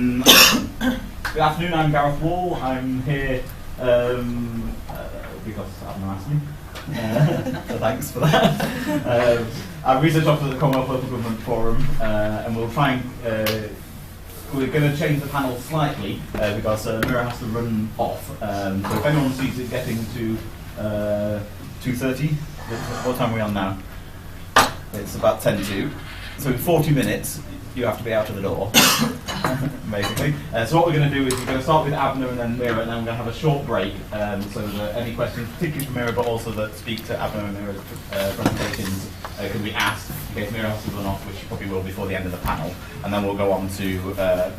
Good afternoon, I'm Gareth Wall. I'm here because Adam asked me, so thanks for that. I'm research officer at the Commonwealth Local Government Forum, and we'll try and, we're going to change the panel slightly because Muirhead has to run off. So if anyone sees it getting to 2:30, what time are we on now? It's about 10 to. So in 40 minutes, you have to be out of the door, basically. So what we're going to do is we're going to start with Abner and then Mira, and then we're going to have a short break, so that any questions, particularly from Mira, but also that speak to Abner and Mira's presentations, can be asked in case Mira has to run off, which she probably will before the end of the panel. And then we'll go on to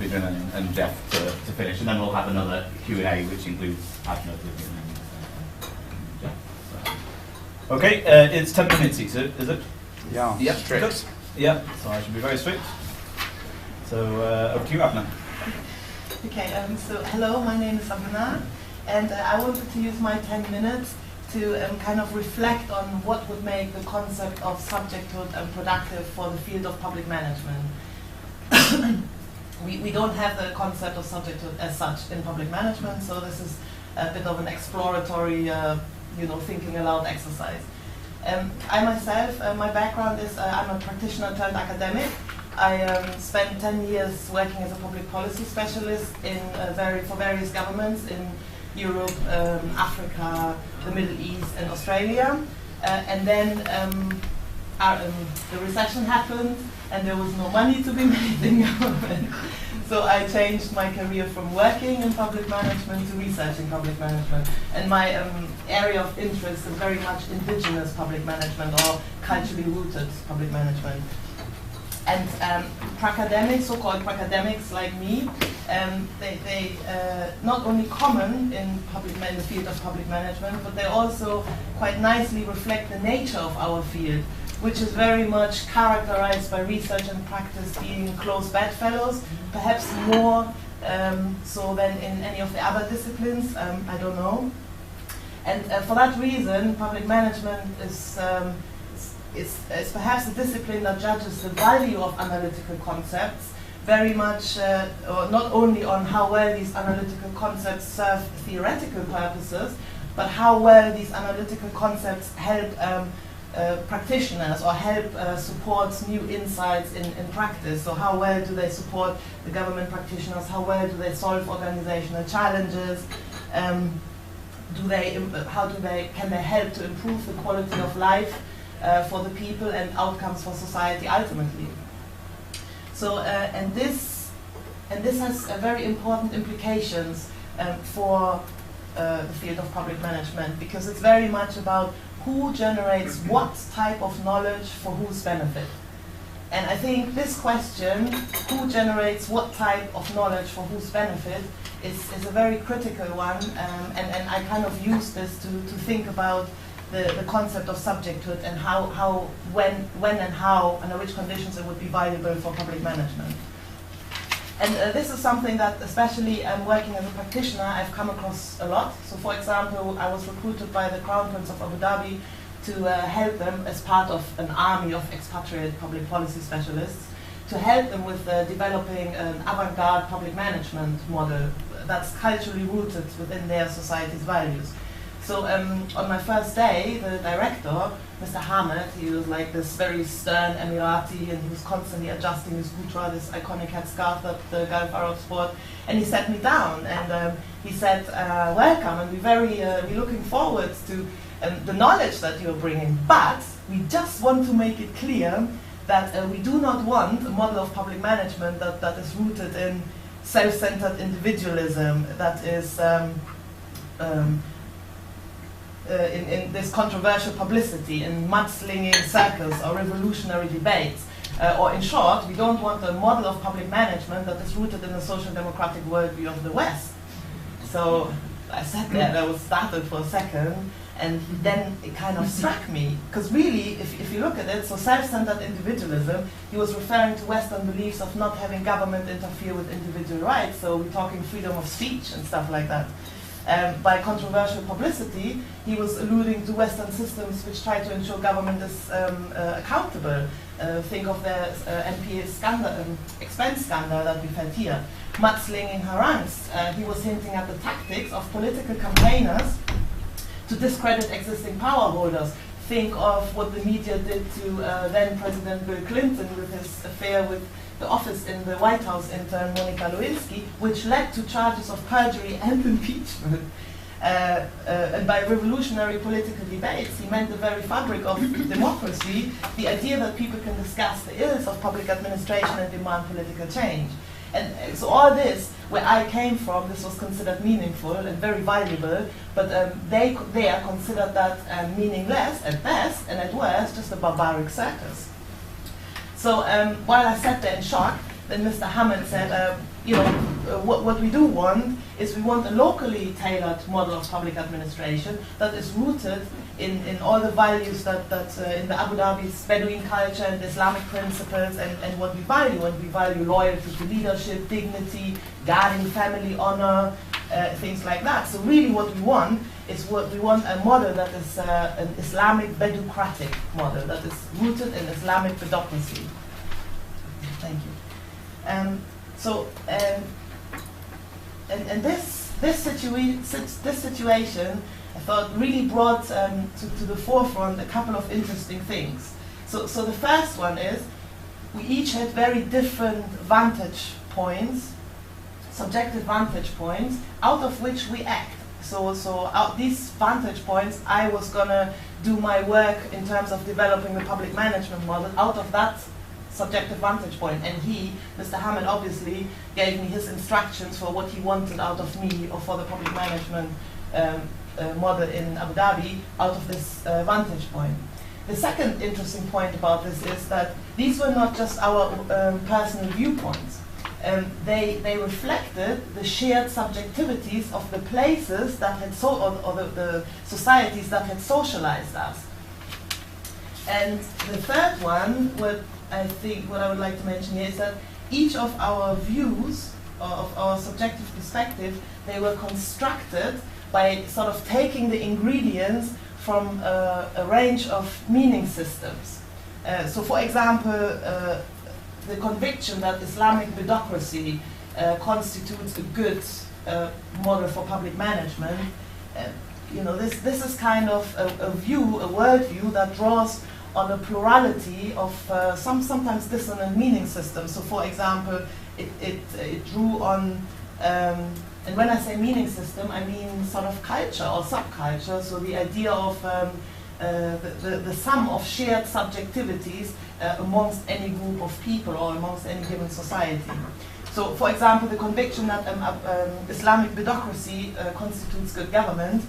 Vidrin and Jeff to finish, and then we'll have another Q&A, which includes Abner, Vidrin, and Jeff. So. Okay, it's 10 minutes each, is it? Yeah, yep, strict. Yeah, so I should be very strict. So, over to you, Abner. Okay, so hello, my name is Abner, and I wanted to use my 10 minutes to kind of reflect on what would make the concept of subjecthood productive for the field of public management. we don't have the concept of subjecthood as such in public management, so this is a bit of an exploratory, thinking aloud exercise. I myself, my background is I'm a practitioner turned academic. I spent 10 years working as a public policy specialist in for various governments in Europe, Africa, the Middle East, and Australia. And then the recession happened, and there was no money to be made in government. So I changed my career from working in public management to researching public management. And my area of interest is very much indigenous public management or culturally rooted public management. And pracademics, so-called pracademics like me, they not only common in the field of public management, but they also quite nicely reflect the nature of our field, which is very much characterized by research and practice being close bedfellows, perhaps more so than in any of the other disciplines, I don't know. And for that reason, public management is perhaps a discipline that judges the value of analytical concepts very much, or not only on how well these analytical concepts serve theoretical purposes, but how well these analytical concepts help practitioners or help support new insights in practice. So how well do they support the government practitioners? How well do they solve organizational challenges? Can they help to improve the quality of life for the people and outcomes for society ultimately? So and this has very important implications for the field of public management, because it's very much about who generates what type of knowledge for whose benefit. And I think this question, who generates what type of knowledge for whose benefit, is a very critical one, and I kind of use this to think about the concept of subjecthood and when and how, under which conditions it would be valuable for public management. And this is something that, especially working as a practitioner, I've come across a lot. So for example, I was recruited by the Crown Prince of Abu Dhabi to help them as part of an army of expatriate public policy specialists, to help them with developing an avant-garde public management model that's culturally rooted within their society's values. So on my first day, the director, Mr. Hamid, he was like this very stern Emirati, and he was constantly adjusting his gutra, this iconic headscarf that the Gulf Arabs sport, and he sat me down and he said, welcome, and we're looking forward to the knowledge that you're bringing, but we just want to make it clear that we do not want a model of public management that is rooted in self-centered individualism, that is in this controversial publicity, in mudslinging circles or revolutionary debates. Or in short, we don't want a model of public management that is rooted in the social democratic worldview of the West. So I sat there and I was startled for a second, and then it kind of struck me. Because really, if you look at it, so self-centered individualism, he was referring to Western beliefs of not having government interfere with individual rights, so we're talking freedom of speech and stuff like that. By controversial publicity, he was alluding to Western systems which try to ensure government is accountable. Think of the NPA scandal, expense scandal that we've had here. mudslinging harangues. He was hinting at the tactics of political campaigners to discredit existing power holders. Think of what the media did to then President Bill Clinton with his affair with the office in the White House intern Monica Lewinsky, which led to charges of perjury and impeachment. And by revolutionary political debates, he meant the very fabric of democracy, the idea that people can discuss the ills of public administration and demand political change. And so all this, where I came from, this was considered meaningful and very valuable, but they considered that meaningless at best, and at worst, just a barbaric circus. So while I sat there in shock, then Mr. Hammond said, you know, what we do want is we want a locally tailored model of public administration that is rooted in all the values that in the Abu Dhabi's Bedouin culture and Islamic principles and what we value. And we value loyalty to leadership, dignity, guarding family honor, things like that. So really what we want is we want a model that is an Islamic Bedoucratic model that is rooted in Islamic pedocracy. Thank you. This situation, I thought, really brought to the forefront a couple of interesting things. So the first one is we each had very different vantage points, subjective vantage points, out of which we act. So out these vantage points, I was gonna do my work in terms of developing the public management model out of that subjective vantage point, and he, Mr. Hammond, obviously gave me his instructions for what he wanted out of me or for the public management model in Abu Dhabi out of this vantage point. The second interesting point about this is that these were not just our personal viewpoints. They reflected the shared subjectivities of the places that had or the societies that had socialized us. And the third one, what I would like to mention here is that each of our views, of our subjective perspective, they were constructed by sort of taking the ingredients from a range of meaning systems. So for example, the conviction that Islamic bedocracy constitutes a good model for public management, you know, this is kind of a view, a worldview that draws on a plurality of sometimes dissonant meaning systems. So for example, it drew on, and when I say meaning system, I mean sort of culture or subculture, so the idea of the sum of shared subjectivities amongst any group of people or amongst any given society. So for example, the conviction that Islamic bedocracy constitutes good government.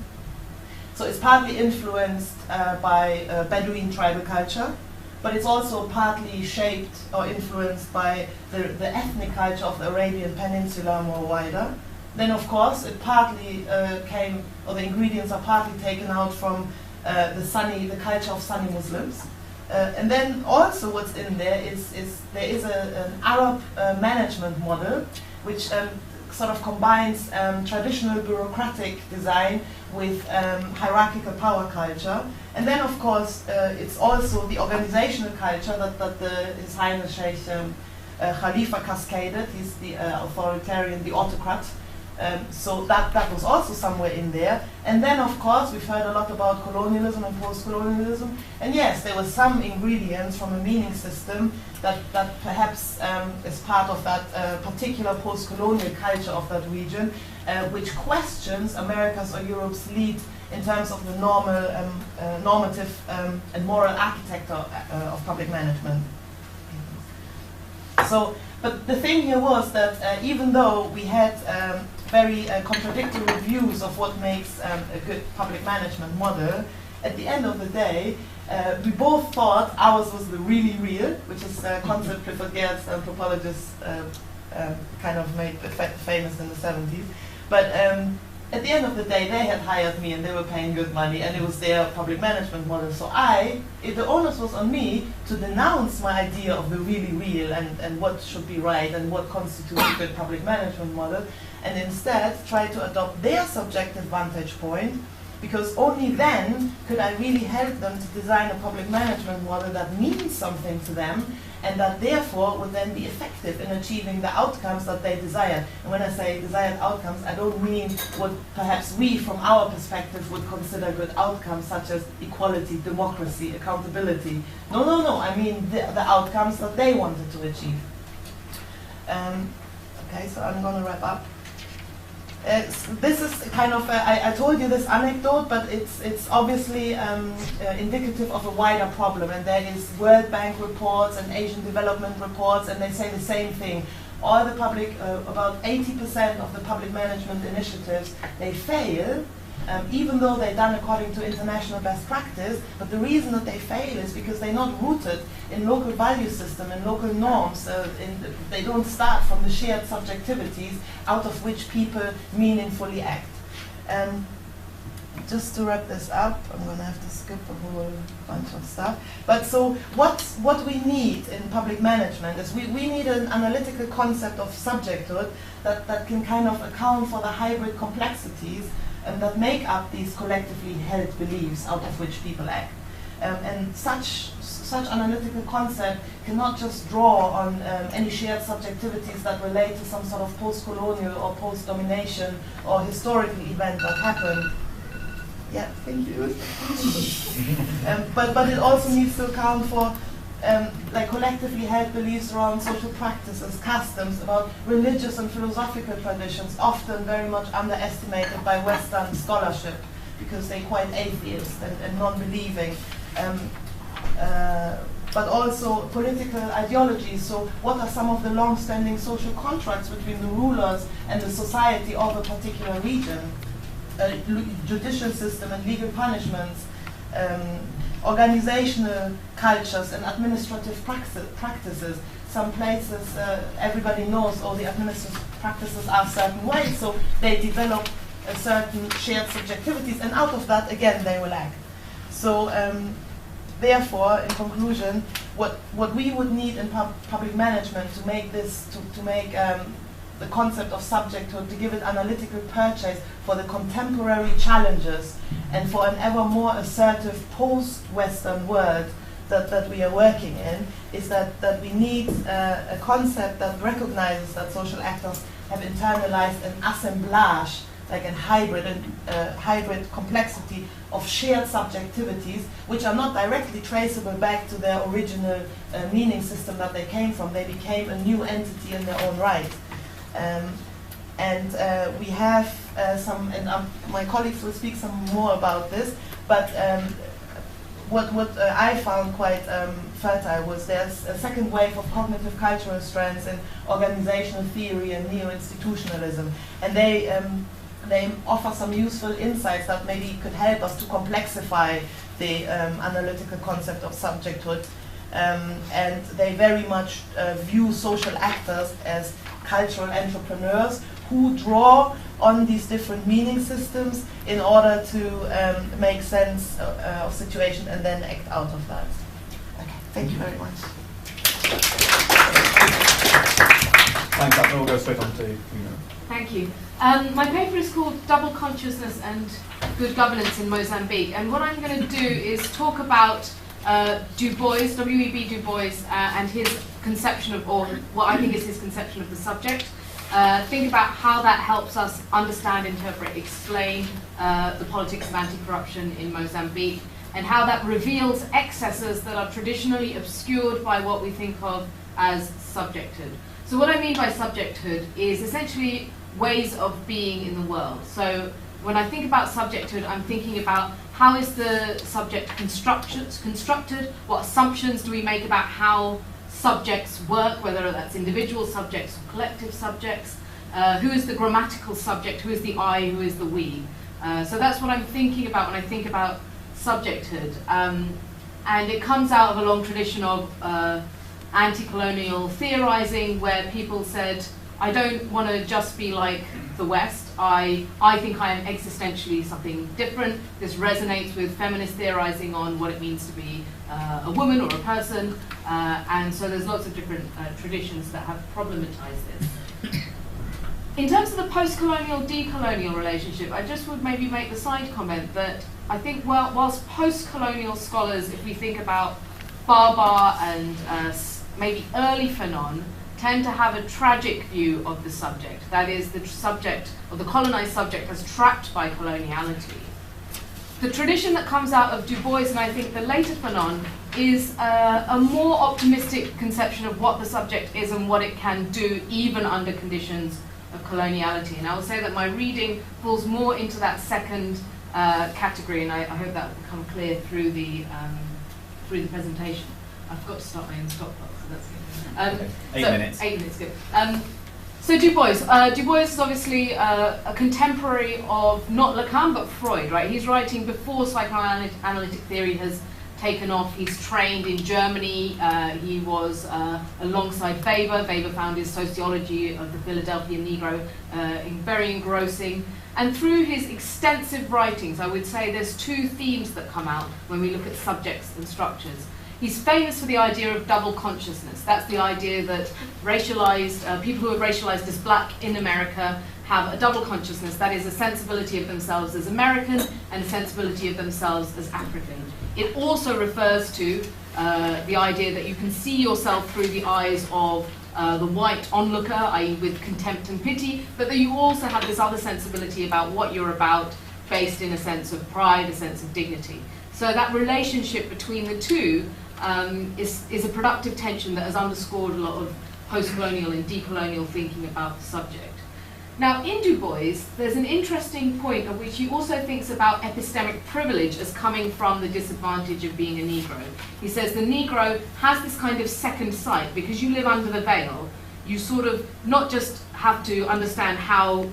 So it's partly influenced by Bedouin tribal culture, but it's also partly shaped or influenced by the ethnic culture of the Arabian Peninsula more wider. Then of course it partly the ingredients are partly taken out from the culture of Sunni Muslims. And then also what's in there is there is an Arab management model which sort of combines traditional bureaucratic design with hierarchical power culture. And then, of course, it's also the organizational culture that His Highness Sheikh Khalifa cascaded. He's the authoritarian, the autocrat. So that was also somewhere in there. And then, of course, we've heard a lot about colonialism and post-colonialism. And yes, there were some ingredients from a meaning system that perhaps is part of that particular post-colonial culture of that region, which questions America's or Europe's lead in terms of the normative and moral architecture of public management. So, but the thing here was that even though we had very contradictory views of what makes a good public management model, at the end of the day, we both thought ours was the really real, which is a concept Clifford Geertz, anthropologist, kind of made famous in the 70s. But at the end of the day, they had hired me and they were paying good money and it was their public management model. So the onus was on me to denounce my idea of the really real and what should be right and what constitutes a good public management model, and instead try to adopt their subjective vantage point, because only then could I really help them to design a public management model that means something to them, and that therefore would then be effective in achieving the outcomes that they desire. And when I say desired outcomes, I don't mean what perhaps we, from our perspective, would consider good outcomes, such as equality, democracy, accountability. No, no, no, I mean the outcomes that they wanted to achieve. Okay, so I'm going to wrap up. This is kind of, I told you this anecdote, but it's obviously indicative of a wider problem, and there is World Bank reports and Asian development reports, and they say the same thing. All the public, about 80% of the public management initiatives, they fail, even though they're done according to international best practice, but the reason that they fail is because they're not rooted in local value system and local norms. They don't start from the shared subjectivities out of which people meaningfully act. Just to wrap this up, I'm going to have to skip a whole bunch of stuff. But so what we need in public management is we need an analytical concept of subjecthood that can kind of account for the hybrid complexities that make up these collectively held beliefs out of which people act. And such analytical concept cannot just draw on any shared subjectivities that relate to some sort of post-colonial or post-domination or historical event that happened. Yeah, thank you. But it also needs to account for like collectively held beliefs around social practices, customs, about religious and philosophical traditions, often very much underestimated by Western scholarship because they're quite atheist and non-believing. But also political ideologies. So what are some of the long-standing social contracts between the rulers and the society of a particular region? Judicial system and legal punishments, organizational cultures and administrative practices. Some places, everybody knows, all the administrative practices are a certain way, so they develop a certain shared subjectivities, and out of that, again, they will act. So, therefore, in conclusion, what we would need in public management to make this, to make the concept of subjecthood, to give it analytical purchase for the contemporary challenges and for an ever more assertive post-Western world that we are working in, is that we need a concept that recognizes that social actors have internalized an assemblage, like a hybrid complexity of shared subjectivities, which are not directly traceable back to their original meaning system that they came from. They became a new entity in their own right. We have some, and my colleagues will speak some more about this, but what I found quite fertile was there's a second wave of cognitive cultural strands in organizational theory and neo-institutionalism, and they offer some useful insights that maybe could help us to complexify the analytical concept of subjecthood. And they very much view social actors as cultural entrepreneurs who draw on these different meaning systems in order to make sense of situation and then act out of that. Okay, thank you very much. Thanks, Dr. We'll go straight on to you. Thank you. My paper is called Double Consciousness and Good Governance in Mozambique, and what I'm going to do is talk about Du Bois, W.E.B. Du Bois, and his conception of, or what I think is his conception of the subject. Think about how that helps us understand, interpret, explain the politics of anti-corruption in Mozambique, and how that reveals excesses that are traditionally obscured by what we think of as subjecthood. So what I mean by subjecthood is essentially ways of being in the world. So when I think about subjecthood, I'm thinking about how is the subject constructed, what assumptions do we make about how subjects work, whether that's individual subjects or collective subjects, who is the grammatical subject, who is the I, who is the we. So that's what I'm thinking about when I think about subjecthood. And it comes out of a long tradition of anti-colonial theorizing, where people said, I don't want to just be like the West. I think I am existentially something different. This resonates with feminist theorizing on what it means to be a woman or a person. And so there's lots of different traditions that have problematized this. In terms of the post-colonial, decolonial relationship, I just would maybe make the side comment that I think whilst post-colonial scholars, if we think about Barbar and maybe early Fanon, tend to have a tragic view of the subject, that is, the subject, or the colonized subject, as trapped by coloniality. The tradition that comes out of Du Bois, and I think the later Fanon, is a more optimistic conception of what the subject is and what it can do, even under conditions of coloniality. And I will say that my reading falls more into that second category, and I hope that will become clear through the presentation. I forgot to start my own stop clock, so that's good. 8 minutes. 8 minutes, good. So Du Bois. Du Bois is obviously a contemporary of not Lacan but Freud, right? He's writing before psychoanalytic theory has taken off. He's trained in Germany. He was alongside Weber. Weber found his sociology of the Philadelphia Negro very engrossing. And through his extensive writings, I would say there's two themes that come out when we look at subjects and structures. He's famous for the idea of double consciousness. That's the idea that racialized, people who are racialized as black in America have a double consciousness. That is a sensibility of themselves as American and a sensibility of themselves as African. It also refers to the idea that you can see yourself through the eyes of the white onlooker, i.e. with contempt and pity, but that you also have this other sensibility about what you're about, based in a sense of pride, a sense of dignity. So that relationship between the two is a productive tension that has underscored a lot of post-colonial and decolonial thinking about the subject. Now, in Du Bois, there's an interesting point at which he also thinks about epistemic privilege as coming from the disadvantage of being a Negro. He says the Negro has this kind of second sight. Because you live under the veil, you sort of not just have to understand how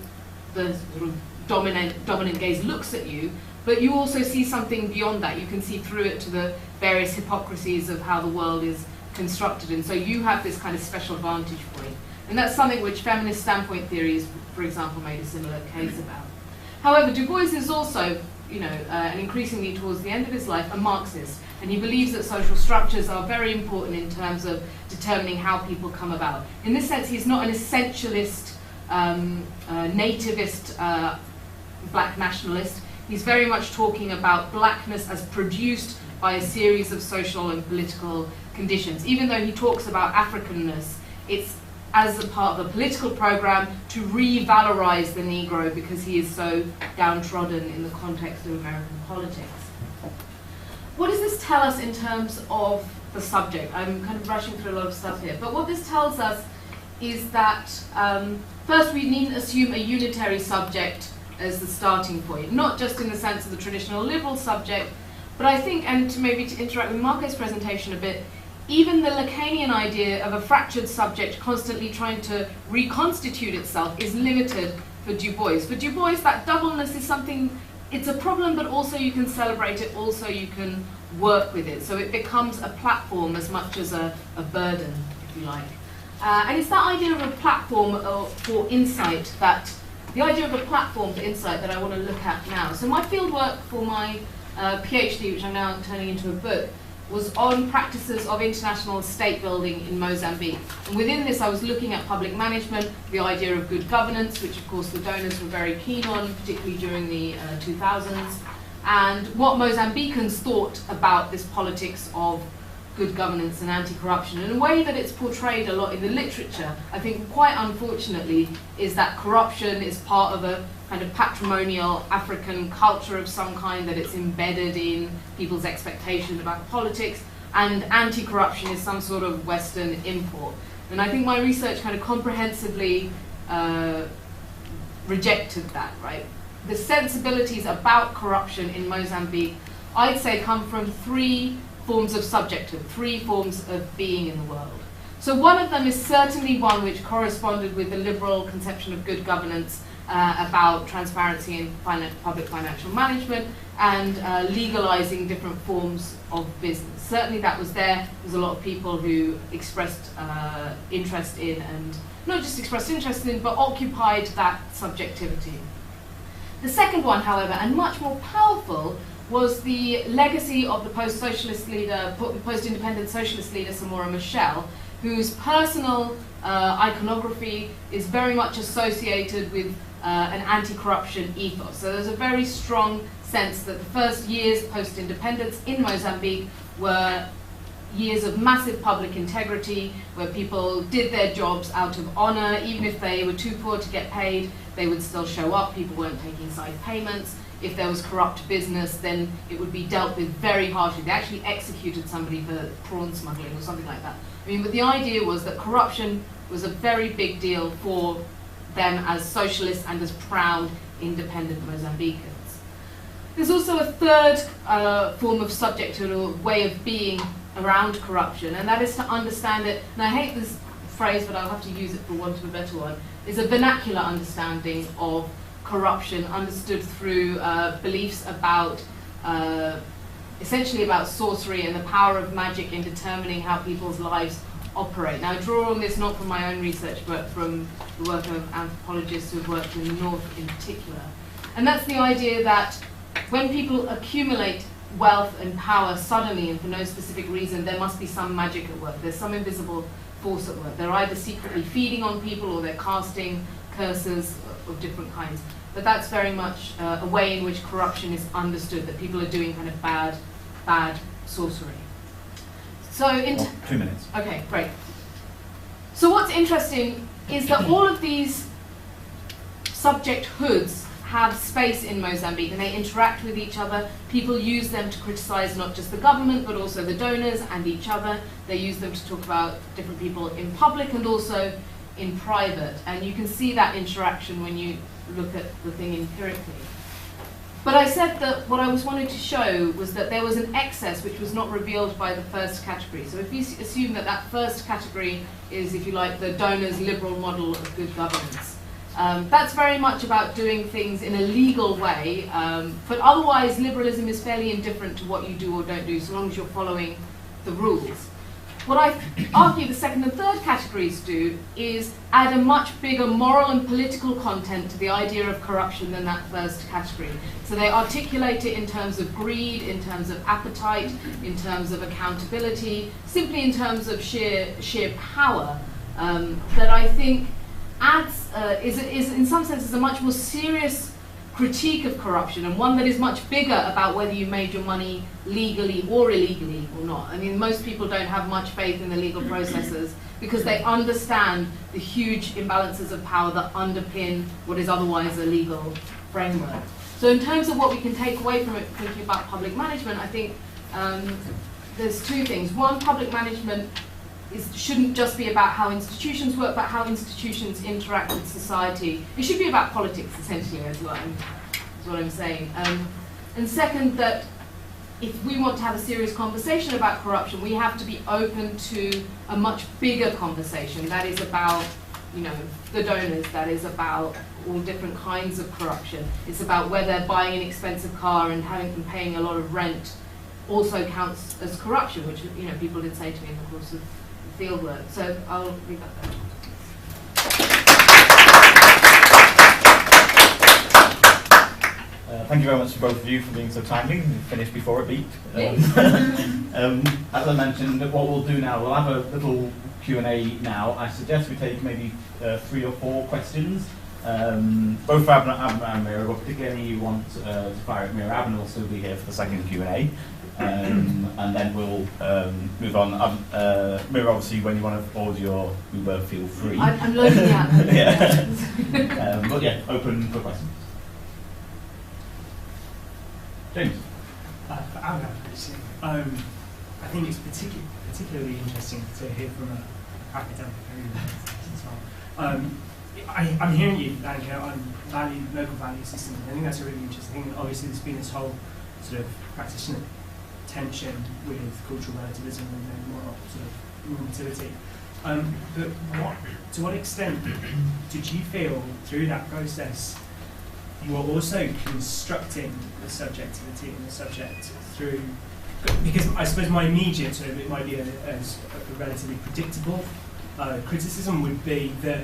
the sort of dominant gaze looks at you, but you also see something beyond that. You can see through it to the various hypocrisies of how the world is constructed. And so you have this kind of special vantage point. And that's something which feminist standpoint theories, for example, made a similar case about. However, Du Bois is also, and increasingly towards the end of his life, a Marxist. And he believes that social structures are very important in terms of determining how people come about. In this sense, he's not an essentialist, nativist, black nationalist. He's very much talking about blackness as produced by a series of social and political conditions. Even though he talks about Africanness, it's as a part of a political program to revalorize the Negro because he is so downtrodden in the context of American politics. What does this tell us in terms of the subject? I'm kind of rushing through a lot of stuff here, but what this tells us is that first we needn't assume a unitary subject as the starting point, not just in the sense of the traditional liberal subject, but I think, and to interact with Marco's presentation a bit, even the Lacanian idea of a fractured subject constantly trying to reconstitute itself is limited for Du Bois. For Du Bois, that doubleness is something, it's a problem, but also you can celebrate it, also you can work with it. So it becomes a platform as much as a burden, if you like. And it's that idea of a platform for insight the idea of a platform for insight that I want to look at now. So my fieldwork for my PhD, which I'm now turning into a book, was on practices of international state building in Mozambique. And within this, I was looking at public management, the idea of good governance, which of course the donors were very keen on, particularly during the 2000s, and what Mozambicans thought about this politics of good governance and anti-corruption. In a way that it's portrayed a lot in the literature, I think quite unfortunately, is that corruption is part of a kind of patrimonial African culture of some kind, that it's embedded in people's expectation about politics, and anti-corruption is some sort of Western import. And I think my research kind of comprehensively rejected that, right? The sensibilities about corruption in Mozambique, I'd say, come from three forms of subjecthood, three forms of being in the world. So one of them is certainly one which corresponded with the liberal conception of good governance about transparency in public financial management and legalizing different forms of business. Certainly that was there. There's a lot of people who expressed interest in, and not just expressed interest in, but occupied that subjectivity. The second one, however, and much more powerful, was the legacy of the post-socialist leader, post-independent socialist leader, Samora Machel, whose personal iconography is very much associated with an anti-corruption ethos. So there's a very strong sense that the first years post-independence in Mozambique were years of massive public integrity, where people did their jobs out of honor. Even if they were too poor to get paid, they would still show up. People weren't taking side payments. If there was corrupt business, then it would be dealt with very harshly. They actually executed somebody for prawn smuggling or something like that. I mean, but the idea was that corruption was a very big deal for them as socialists and as proud, independent Mozambicans. There's also a third form of subjecthood or way of being around corruption, and that is to understand it, and I hate this phrase, but I'll have to use it for want of a better one, is a vernacular understanding of corruption understood through beliefs about, essentially about sorcery and the power of magic in determining how people's lives operate. Now I draw on this not from my own research, but from the work of anthropologists who have worked in the North in particular. And that's the idea that when people accumulate wealth and power suddenly and for no specific reason, there must be some magic at work. There's some invisible force at work. They're either secretly feeding on people or they're casting curses of different kinds. But that's very much a way in which corruption is understood, that people are doing kind of bad sorcery. So 2 minutes. Okay, great. So what's interesting is that all of these subjecthoods have space in Mozambique and they interact with each other. People use them to criticize not just the government but also the donors and each other. They use them to talk about different people in public and also in private. And you can see that interaction when you look at the thing empirically. But I said that what I was wanting to show was that there was an excess which was not revealed by the first category. So if we assume that that first category is, if you like, the donor's liberal model of good governance, that's very much about doing things in a legal way, but otherwise liberalism is fairly indifferent to what you do or don't do, so long as you're following the rules. What I argue the second and third categories do is add a much bigger moral and political content to the idea of corruption than that first category. So they articulate it in terms of greed, in terms of appetite, in terms of accountability, simply in terms of sheer power, that I think adds, is in some senses a much more serious critique of corruption, and one that is much bigger about whether you made your money legally or illegally or not. I mean, most people don't have much faith in the legal processes because they understand the huge imbalances of power that underpin what is otherwise a legal framework. So in terms of what we can take away from it, thinking about public management, I think there's two things. One, public management shouldn't just be about how institutions work, but how institutions interact with society. It should be about politics, essentially, is what I'm saying. And second, that if we want to have a serious conversation about corruption, we have to be open to a much bigger conversation that is about, you know, the donors, that is about all different kinds of corruption. It's about whether buying an expensive car and paying a lot of rent also counts as corruption, which, you know, people did say to me in the course of field work. So I'll leave that there. Thank you very much to both of you for being so timely. We finished before it beat. As I mentioned, what we'll do now, we'll have a little Q&A now. I suggest we take maybe 3 or 4 questions, both for Abner and Mira, but particularly any you want to fire at Mira. Abner will still be here for the second Q&A. And then we'll move on. Mira, obviously, when you want to order your Uber, feel free. I'm loading the app. Yeah. But yeah, open for questions. James. For Abner, actually, I think it's particularly interesting to hear from an academic as well. I'm hearing you, Annika, on local value systems. I think that's a really interesting thing. Obviously, there's been this whole sort of practitioner tension with cultural relativism and then moral sort of normativity. But to what extent did you feel through that process you were also constructing the subjectivity and the subject through? Because I suppose my immediate sort of, it might be a relatively predictable criticism would be that,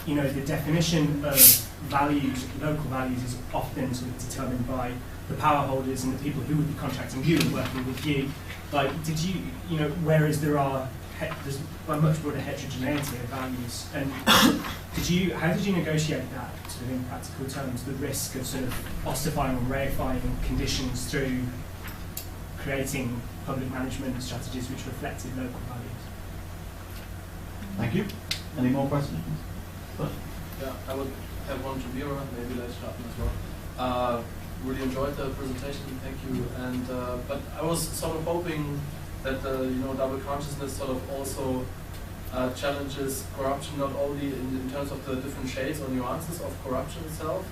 you know, the definition of values, local values, is often sort of determined by the power holders and the people who would be contracting you and working with you. Like, did you, you know, whereas there are there's a much broader heterogeneity of values. And how did you negotiate that, sort of in practical terms, the risk of sort of ossifying or reifying conditions through creating public management strategies which reflected local values? Thank you. Any more questions? Yeah, I would have one to Mira, maybe later happen as well. Really enjoyed the presentation, thank you. And but I was sort of hoping that double consciousness sort of also challenges corruption not only in terms of the different shades or nuances of corruption itself,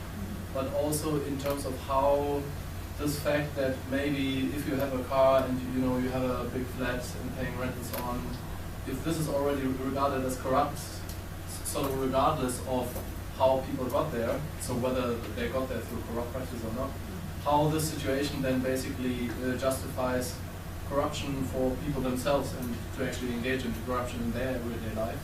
but also in terms of how this fact that maybe if you have a car and you have a big flat and paying rent and so on, if this is already regarded as corrupt, sort of regardless of how people got there, so whether they got there through corrupt practice or not, how this situation then basically justifies corruption for people themselves and to actually engage into corruption in their everyday life.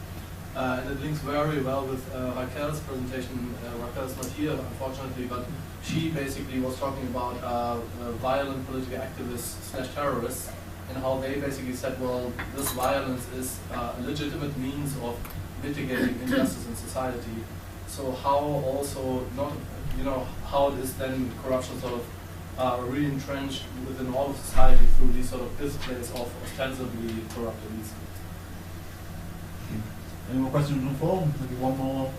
And it links very well with Raquel's presentation. Raquel's not here, unfortunately, but she basically was talking about violent political activists / terrorists and how they basically said, well, this violence is a legitimate means of mitigating injustice in society. So how also not, how is then corruption sort of really entrenched within all of society through these sort of displays of ostensibly corrupt elites. Any more questions on the floor? Maybe one more.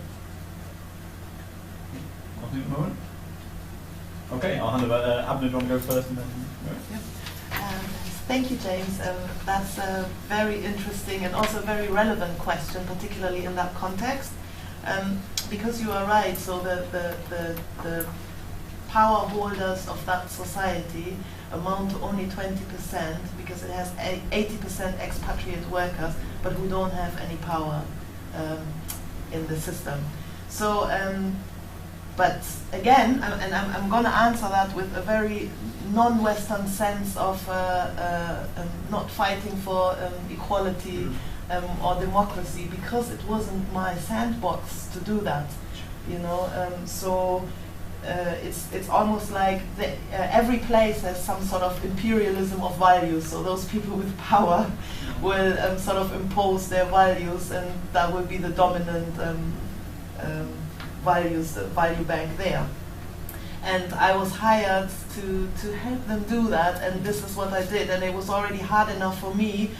Nothing at the moment. Okay, I'll hand over. Abner, do you want to go first, and then. Thank you, James. That's a very interesting and also very relevant question, particularly in that context. Because you are right, so the power holders of that society amount to only 20% because it has 80% expatriate workers, but who don't have any power in the system. So, but again, and I'm going to answer that with a very non-Western sense of not fighting for equality or democracy, because it wasn't my sandbox to do that, so it's almost like every place has some sort of imperialism of values, so those people with power will sort of impose their values, and that will be the dominant values, the value bank there. And I was hired to help them do that, and this is what I did, and it was already hard enough for me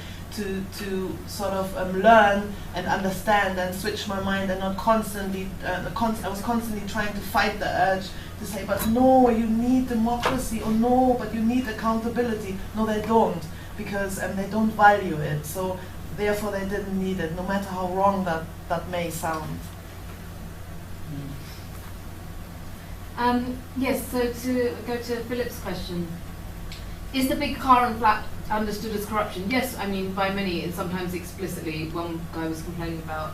to sort of learn and understand and switch my mind and not constantly, I was constantly trying to fight the urge to say, but no, you need democracy, or no, but you need accountability. No, they don't, because they don't value it, so therefore they didn't need it, no matter how wrong that may sound. Yes, so to go to Philip's question, is the big car and flat understood as corruption? Yes, I mean by many, and sometimes explicitly. One guy was complaining about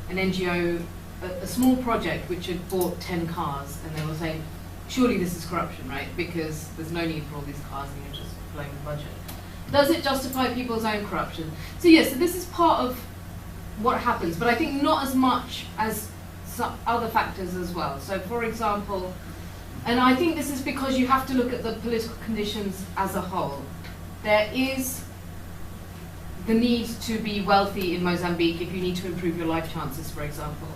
an NGO, a small project which had bought 10 cars, and they were saying, surely this is corruption, right? Because there's no need for all these cars and you're just blowing the budget. Does it justify people's own corruption? So yes, so this is part of what happens, but I think not as much as some other factors as well. So for example, and I think this is because you have to look at the political conditions as a whole. There is the need to be wealthy in Mozambique if you need to improve your life chances, for example.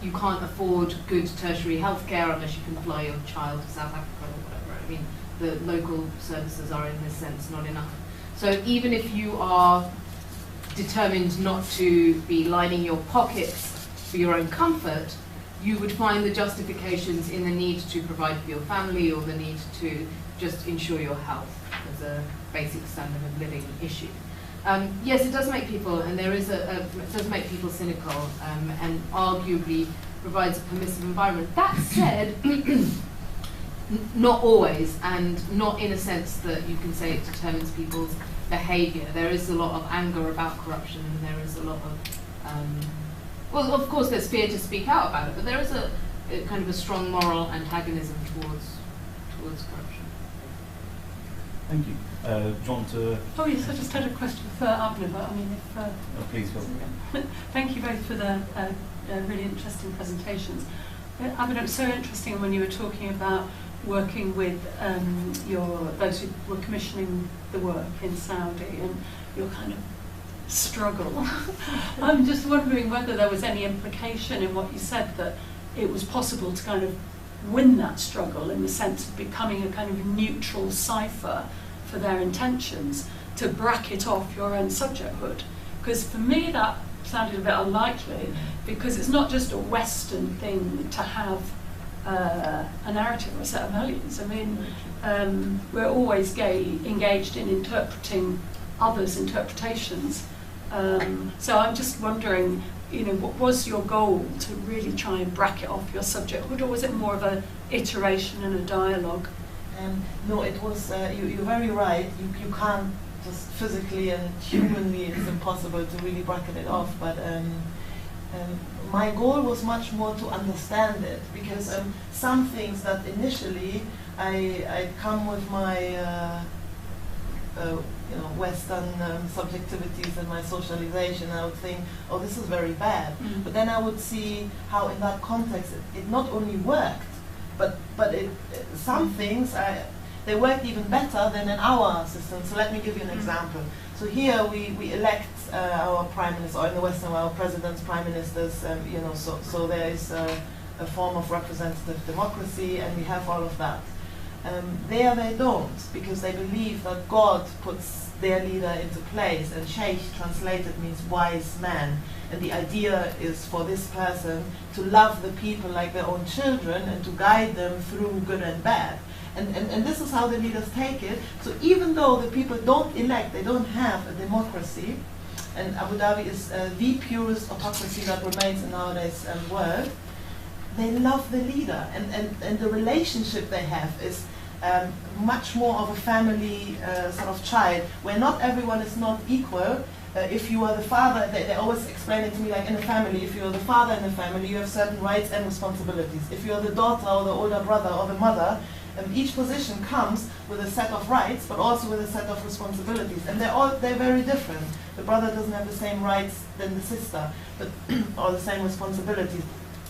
You can't afford good tertiary healthcare unless you can fly your child to South Africa or whatever. I mean, the local services are in this sense not enough. So even if you are determined not to be lining your pockets for your own comfort, you would find the justifications in the need to provide for your family or the need to just ensure your health as a basic standard of living issue. Yes, it does make people, and there is it does make people cynical, and arguably provides a permissive environment. That said, not always, and not in a sense that you can say it determines people's behaviour. There is a lot of anger about corruption, and there is a lot of well, of course, there's fear to speak out about it, but there is a kind of a strong moral antagonism towards corruption. Thank you. Do you want to? Oh yes, I just had a question for Abner, but I mean, if Oh, please go. thank you both for the really interesting presentations. Abner, it was so interesting when you were talking about working with those who were commissioning the work in Saudi, and your kind of struggle. I'm just wondering whether there was any implication in what you said that it was possible to kind of win that struggle in the sense of becoming a kind of neutral cipher for their intentions to bracket off your own subjecthood. Because for me that sounded a bit unlikely, because it's not just a Western thing to have a narrative or a set of values. I mean, we're always engaged in interpreting others' interpretations. So I'm just wondering, what was your goal to really try and bracket off your subjecthood, or was it more of an iteration and a dialogue? No, it was, you're very right. You can't just physically and humanly, it's impossible to really bracket it off, but my goal was much more to understand it, because some things that initially I'd come with my Western subjectivities and my socialization, I would think, oh, this is very bad. Mm. But then I would see how in that context it not only worked, but some things they worked even better than in our system. So let me give you an example. So here we elect our prime minister, or in the Western world, presidents, prime ministers. So there is a form of representative democracy, and we have all of that. There they don't, because they believe that God puts their leader into place, and sheikh translated means wise man. And the idea is for this person to love the people like their own children and to guide them through good and bad. And this is how the leaders take it. So even though the people don't elect, they don't have a democracy, and Abu Dhabi is the purest autocracy that remains in nowadays world, they love the leader, and the relationship they have is much more of a family sort of child, where not everyone is not equal. If you are the father, they always explain it to me like in a family, if you're the father in a family, you have certain rights and responsibilities. If you're the daughter or the older brother or the mother, each position comes with a set of rights, but also with a set of responsibilities, and they're very different. The brother doesn't have the same rights than the sister, or the same responsibilities.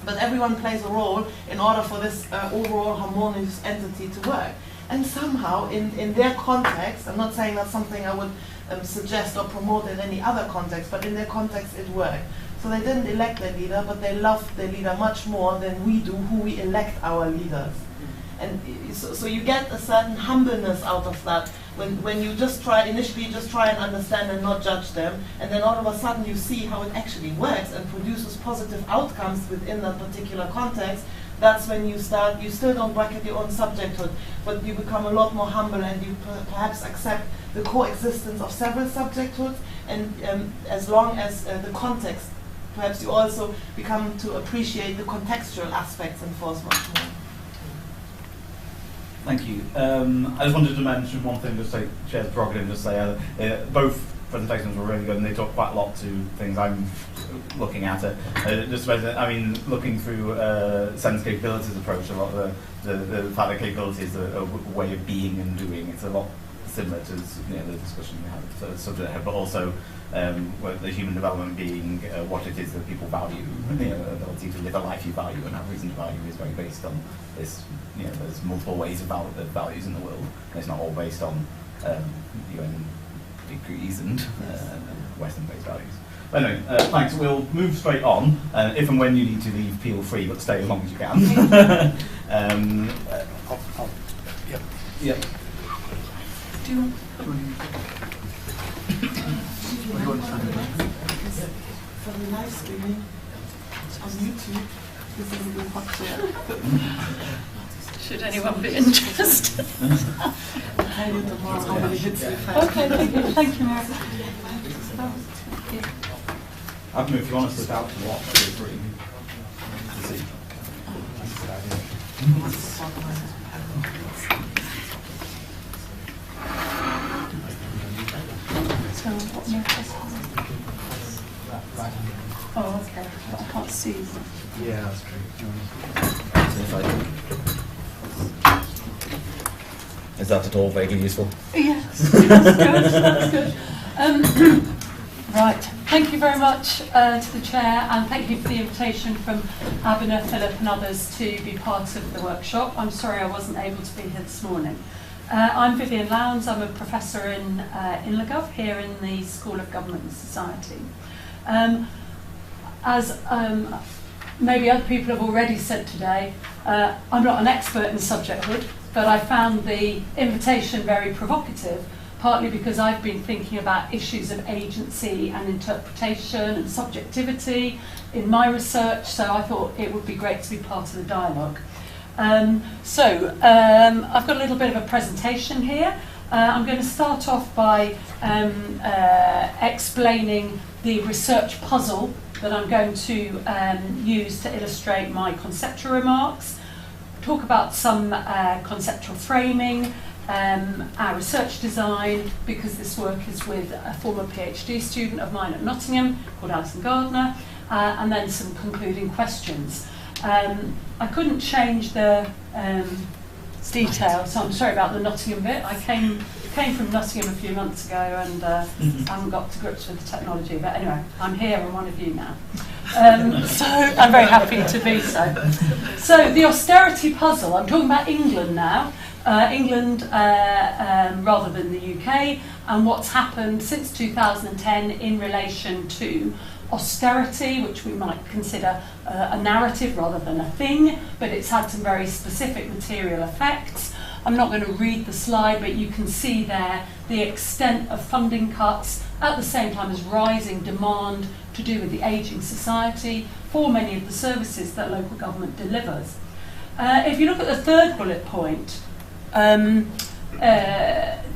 But everyone plays a role in order for this overall harmonious entity to work. And somehow, in their context, I'm not saying that's something I would suggest or promote in any other context, but in their context it worked. So they didn't elect their leader, but they loved their leader much more than we do, who we elect our leaders. And so you get a certain humbleness out of that when you initially just try and understand and not judge them, and then all of a sudden you see how it actually works and produces positive outcomes within that particular context. That's when you still don't bracket your own subjecthood, but you become a lot more humble, and you perhaps accept the coexistence of several subjecthoods, and as long as the context, perhaps you also become to appreciate the contextual aspects and force much more. Thank you. I just wanted to mention one thing, just say, Chair's prerogative, just say both presentations were really good, and they talk quite a lot to things I'm looking at. Looking through sense capabilities approach, a lot of the fact that capability is a way of being and doing. It's a lot similar to the discussion we had at the subject here, but also the human development being what it is that people value. The ability to live a life you value and have reason to value is very based on this. There's multiple ways of values in the world, and it's not all based on UN degrees and Western-based values. But anyway, thanks. We'll move straight on. If and when you need to leave, feel free, but stay as long as you can. Yep. Do you For the live streaming on YouTube, this is a good hot chair. Should anyone be interested? I'll tell you tomorrow how many hits we've had. Okay, thank you, Mary. Adam, if you want to slip out to watch, feel free to see. So, what more questions? Oh, okay, but I can't see. Yeah, that's true. Is that at all vaguely useful? Yes, that's good. Right, thank you very much to the Chair, and thank you for the invitation from Abner, Philip and others to be part of the workshop. I'm sorry I wasn't able to be here this morning. I'm Vivian Lowndes. I'm a professor in LaGov here in the School of Government and Society. As maybe other people have already said today, I'm not an expert in subjecthood, but I found the invitation very provocative, partly because I've been thinking about issues of agency and interpretation and subjectivity in my research, so I thought it would be great to be part of the dialogue. I've got a little bit of a presentation here. I'm going to start off by explaining the research puzzle that I'm going to use to illustrate my conceptual remarks, talk about some conceptual framing, our research design, because this work is with a former PhD student of mine at Nottingham called Alison Gardner, and then some concluding questions. I couldn't change the details, so I'm sorry about the Nottingham bit. I came from Nottingham a few months ago and haven't got to grips with the technology, but anyway, I'm here and one of you now. So I'm very happy to be so. So the austerity puzzle, I'm talking about England now, England rather than the UK, and what's happened since 2010 in relation to austerity, which we might consider a narrative rather than a thing, but it's had some very specific material effects. I'm not going to read the slide, but you can see there the extent of funding cuts at the same time as rising demand to do with the ageing society for many of the services that local government delivers. If you look at the third bullet point,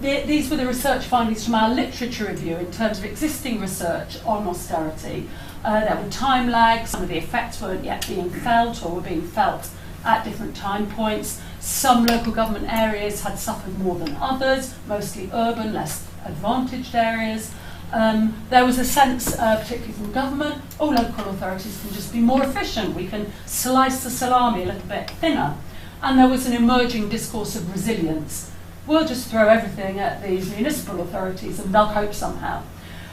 these were the research findings from our literature review in terms of existing research on austerity. There were time lags, some of the effects weren't yet being felt or were being felt at different time points. Some local government areas had suffered more than others, mostly urban, less advantaged areas. There was a sense, particularly from government, local authorities can just be more efficient, we can slice the salami a little bit thinner. And there was an emerging discourse of resilience. We'll just throw everything at these municipal authorities and they'll cope somehow.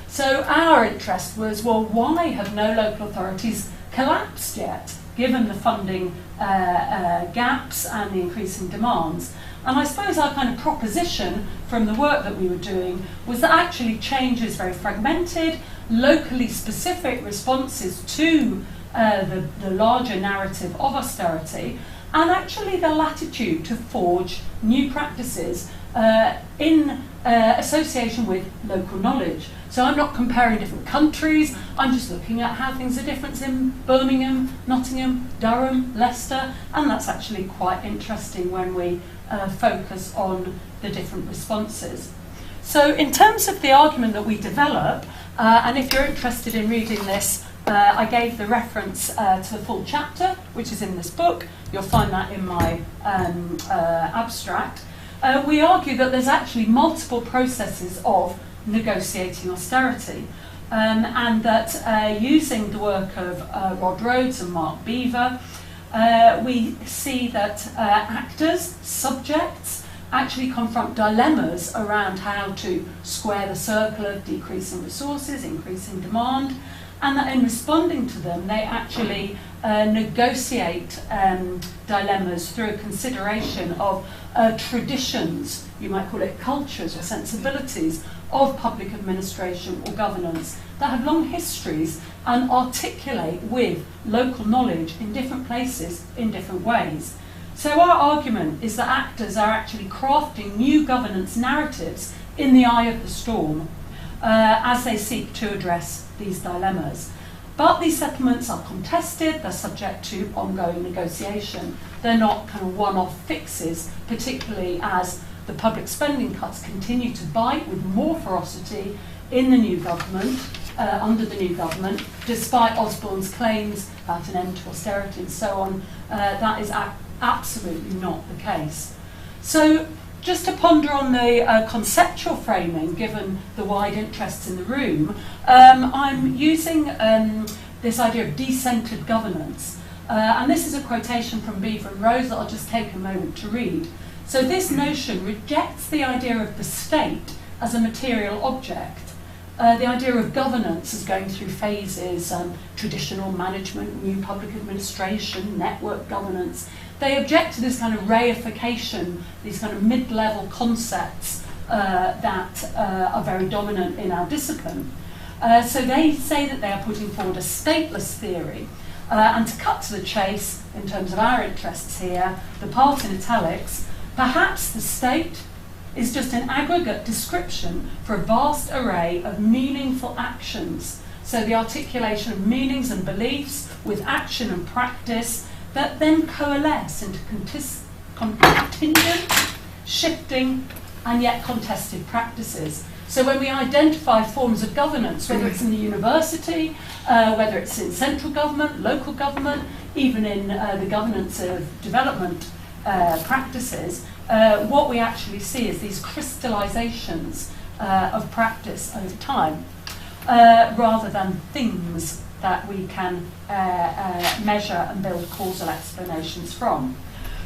So our interest was, well, why have no local authorities collapsed yet, given the funding gaps and the increasing demands? And I suppose our kind of proposition from the work that we were doing was that actually change is very fragmented, locally specific responses to the larger narrative of austerity, and actually the latitude to forge new practices in association with local knowledge. So I'm not comparing different countries, I'm just looking at how things are different in Birmingham, Nottingham, Durham, Leicester, and that's actually quite interesting when we focus on the different responses. So in terms of the argument that we develop, and if you're interested in reading this, I gave the reference to the full chapter, which is in this book. You'll find that in my abstract. We argue that there's actually multiple processes of negotiating austerity, and that using the work of Rod Rhodes and Mark Beaver, we see that actors, subjects, actually confront dilemmas around how to square the circle of decreasing resources, increasing demand, and that in responding to them, they actually negotiate dilemmas through a consideration of traditions, you might call it cultures or sensibilities, of public administration or governance that have long histories and articulate with local knowledge in different places in different ways. So our argument is that actors are actually crafting new governance narratives in the eye of the storm as they seek to address these dilemmas. But these settlements are contested, they're subject to ongoing negotiation. They're not kind of one-off fixes, particularly as the public spending cuts continue to bite with more ferocity in the new government, under the new government, despite Osborne's claims about an end to austerity and so on. That is absolutely not the case. So just to ponder on the conceptual framing, given the wide interests in the room, I'm using this idea of decentered governance. And this is a quotation from Beaver and Rose that I'll just take a moment to read. So this notion rejects the idea of the state as a material object, the idea of governance as going through phases, traditional management, new public administration, network governance. they object to this kind of reification, these kind of mid-level concepts that are very dominant in our discipline. So they say that they are putting forward a stateless theory. And to cut to the chase, in terms of our interests here, the part in italics, perhaps the state is just an aggregate description for a vast array of meaningful actions. So the articulation of meanings and beliefs with action and practice that then coalesce into contingent, shifting, and yet contested practices. So when we identify forms of governance, whether it's in the university, whether it's in central government, local government, even in the governance of development practices, what we actually see is these crystallizations of practice over time, rather than things that we can measure and build causal explanations from.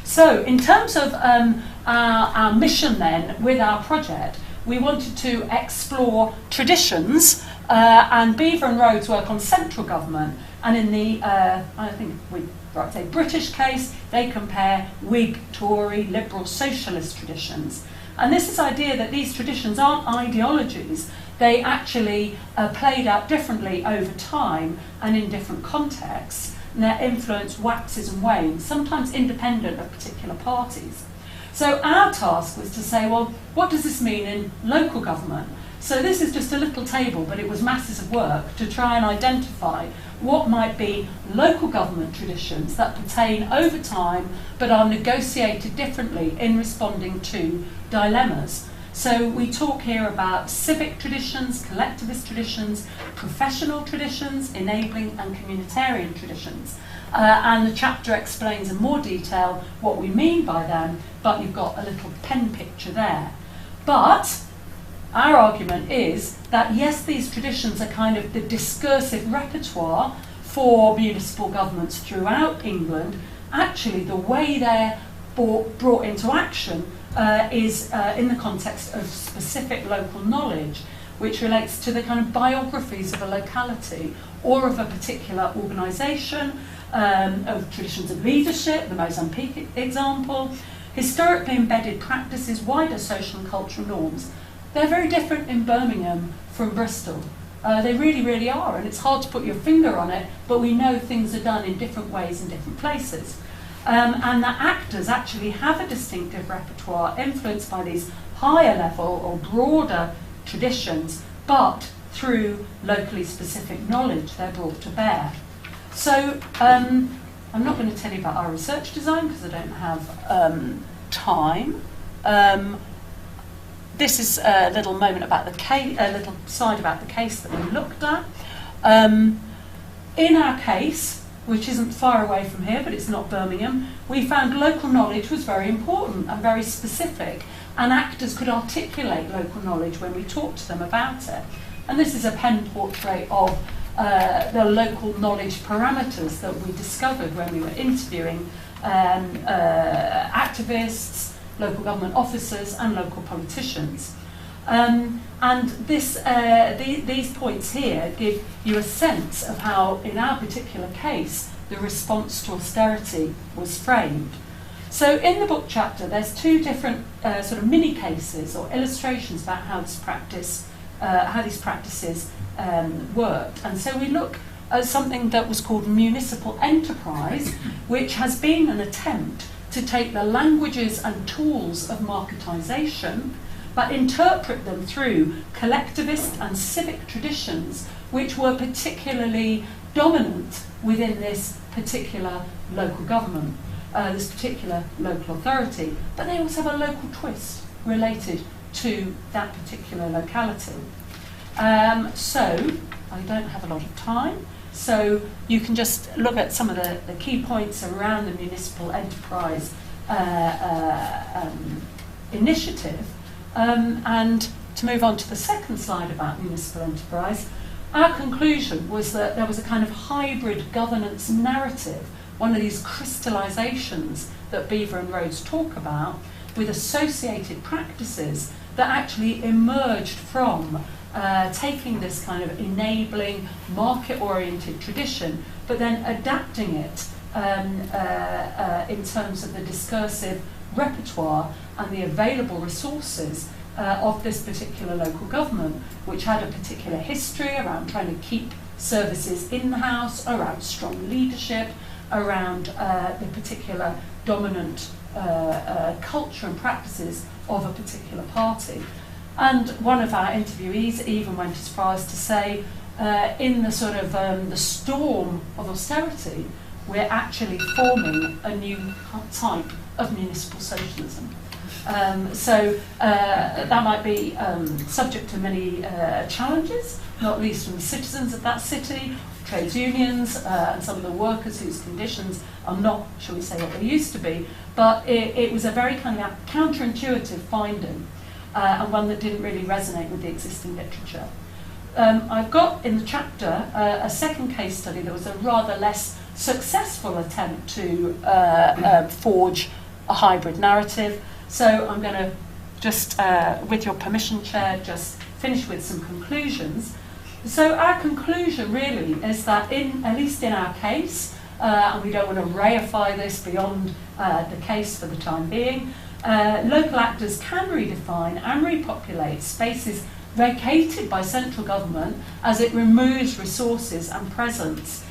So in terms of our mission then with our project, we wanted to explore traditions, and Beaver and Rhodes work on central government, and in the, I think we'd like to say British case, they compare Whig, Tory, Liberal, Socialist traditions. And this idea that these traditions aren't ideologies, they actually played out differently over time and in different contexts, and their influence waxes and wanes, sometimes independent of particular parties. So our task was to say, well, what does this mean in local government? So this is just a little table, but it was masses of work to try and identify what might be local government traditions that pertain over time but are negotiated differently in responding to dilemmas. So we talk here about civic traditions, collectivist traditions, professional traditions, enabling and communitarian traditions. And the chapter explains in more detail what we mean by them, but you've got a little pen picture there. But our argument is that yes, these traditions are kind of the discursive repertoire for municipal governments throughout England. Actually, the way they're brought into action is in the context of specific local knowledge, which relates to the kind of biographies of a locality or of a particular organisation, of traditions of leadership, the Mozambique example, historically embedded practices, wider social and cultural norms. They're very different in Birmingham from Bristol. They really, really are, and it's hard to put your finger on it, but we know things are done in different ways in different places. And that actors actually have a distinctive repertoire influenced by these higher level or broader traditions, but through locally specific knowledge they're brought to bear. So I'm not going to tell you about our research design because I don't have time. This is a little moment about the case, a little slide about the case that we looked at. In our case, which isn't far away from here, but it's not Birmingham, we found local knowledge was very important and very specific, and actors could articulate local knowledge when we talked to them about it. And this is a pen portrait of the local knowledge parameters that we discovered when we were interviewing activists, local government officers and local politicians. And this, these points here give you a sense of how, in our particular case, the response to austerity was framed. So in the book chapter, there's two different sort of mini cases or illustrations about how this practice, how these practices worked. And so we look at something that was called municipal enterprise, which has been an attempt to take the languages and tools of marketisation, but interpret them through collectivist and civic traditions which were particularly dominant within this particular local government, this particular local authority, but they also have a local twist related to that particular locality. So, I don't have a lot of time, so you can just look at some of the key points around the municipal enterprise initiative. And to move on to the second slide about municipal enterprise, our conclusion was that there was a kind of hybrid governance narrative, one of these crystallizations that Beaver and Rhodes talk about, with associated practices that actually emerged from taking this kind of enabling, market-oriented tradition, but then adapting it in terms of the discursive repertoire and the available resources of this particular local government, which had a particular history around trying to keep services in-house, around strong leadership, around the particular dominant culture and practices of a particular party. And one of our interviewees even went as far as to say, in the sort of the storm of austerity, we're actually forming a new type of municipal socialism. So that might be subject to many challenges, not least from the citizens of that city, trades unions, and some of the workers whose conditions are not, shall we say, what they used to be. But it was a very kind of counterintuitive finding, and one that didn't really resonate with the existing literature. I've got in the chapter a second case study that was a rather less successful attempt to forge a hybrid narrative. So I'm going to just, with your permission, Chair, just finish with some conclusions. So our conclusion really is that, at least in our case, and we don't want to reify this beyond the case for the time being, local actors can redefine and repopulate spaces vacated by central government as it removes resources and presence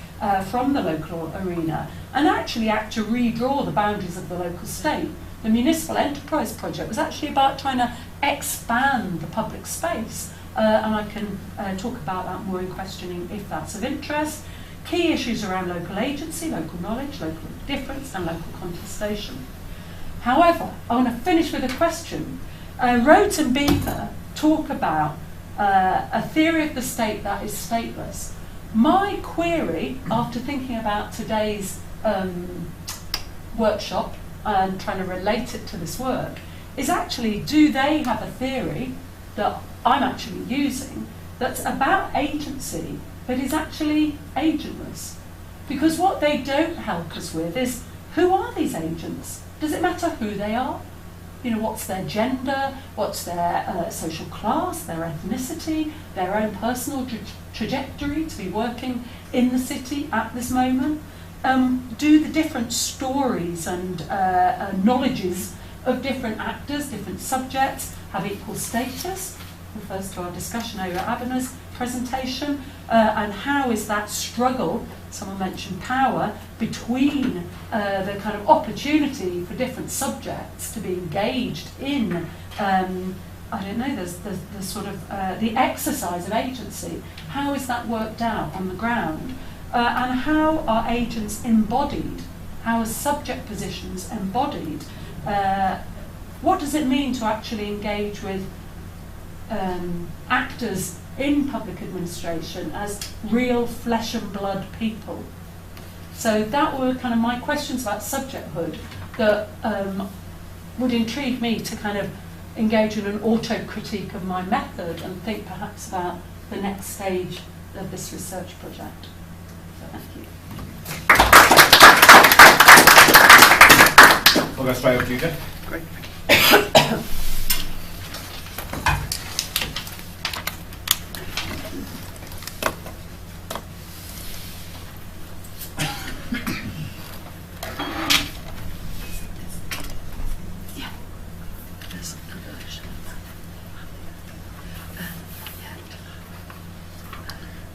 from the local arena, and actually act to redraw the boundaries of the local state. The Municipal Enterprise Project was actually about trying to expand the public space, and I can talk about that more in questioning if that's of interest. Key issues around local agency, local knowledge, local difference, and local contestation. However, I want to finish with a question. Rhodes and Beaver talk about a theory of the state that is stateless. My query, after thinking about today's workshop and trying to relate it to this work, is actually, do they have a theory that I'm actually using that's about agency but is actually agentless? Because what they don't help us with is, who are these agents? Does it matter who they are? You know, what's their gender, what's their social class, their ethnicity, their own personal trajectory to be working in the city at this moment? Do the different stories and knowledges of different actors, different subjects, have equal status? Refers to our discussion over Abina's presentation, and how is that struggle, someone mentioned power, between the kind of opportunity for different subjects to be engaged in, I don't know, the sort of the exercise of agency. How is that worked out on the ground? And how are agents embodied? How are subject positions embodied? What does it mean to actually engage with actors in public administration as real flesh and blood people? So that were kind of my questions about subjecthood that would intrigue me to kind of engage in an auto-critique of my method and think perhaps about the next stage of this research project. So thank you. We'll go straight over to you, Jeff. Great.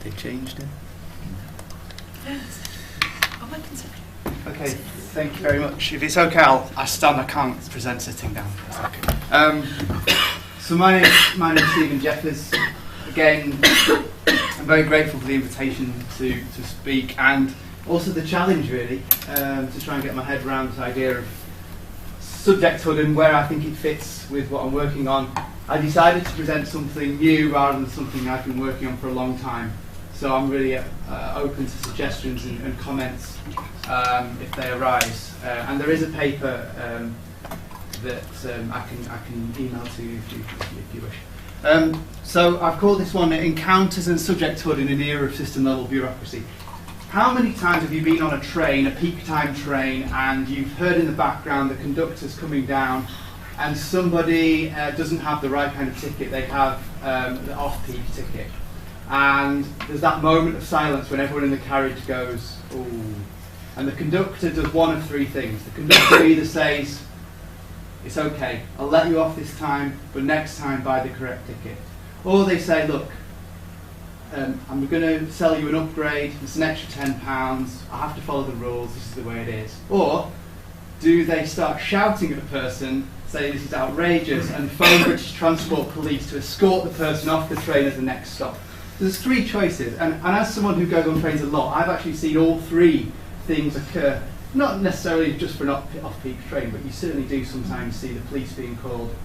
They changed it. Okay, thank you very much. If it's okay, I'll stand. I can't present sitting down. It's okay. So my name's Stephen Jeffers. Again, I'm very grateful for the invitation to speak, and also the challenge really to try and get my head around this idea of subjecthood and where I think it fits with what I'm working on. I decided to present something new rather than something I've been working on for a long time. So I'm really open to suggestions and comments if they arise. And there is a paper that I can email to you if you wish. So I've called this one Encounters and Subjecthood in an Era of System-Level Bureaucracy. How many times have you been on a train, a peak time train, and you've heard in the background the conductor's coming down and somebody doesn't have the right kind of ticket, they have the off-peak ticket. And there's that moment of silence when everyone in the carriage goes, ooh. And the conductor does one of three things. The conductor either says, it's okay, I'll let you off this time, but next time buy the correct ticket. Or they say, look, I'm going to sell you an upgrade, it's an extra £10, I have to follow the rules, this is the way it is. Or do they start shouting at the person, say this is outrageous, and phone British Transport Police to escort the person off the train at the next stop? So there's three choices, and as someone who goes on trains a lot, I've actually seen all three things occur, not necessarily just for an off-peak train, but you certainly do sometimes see the police being called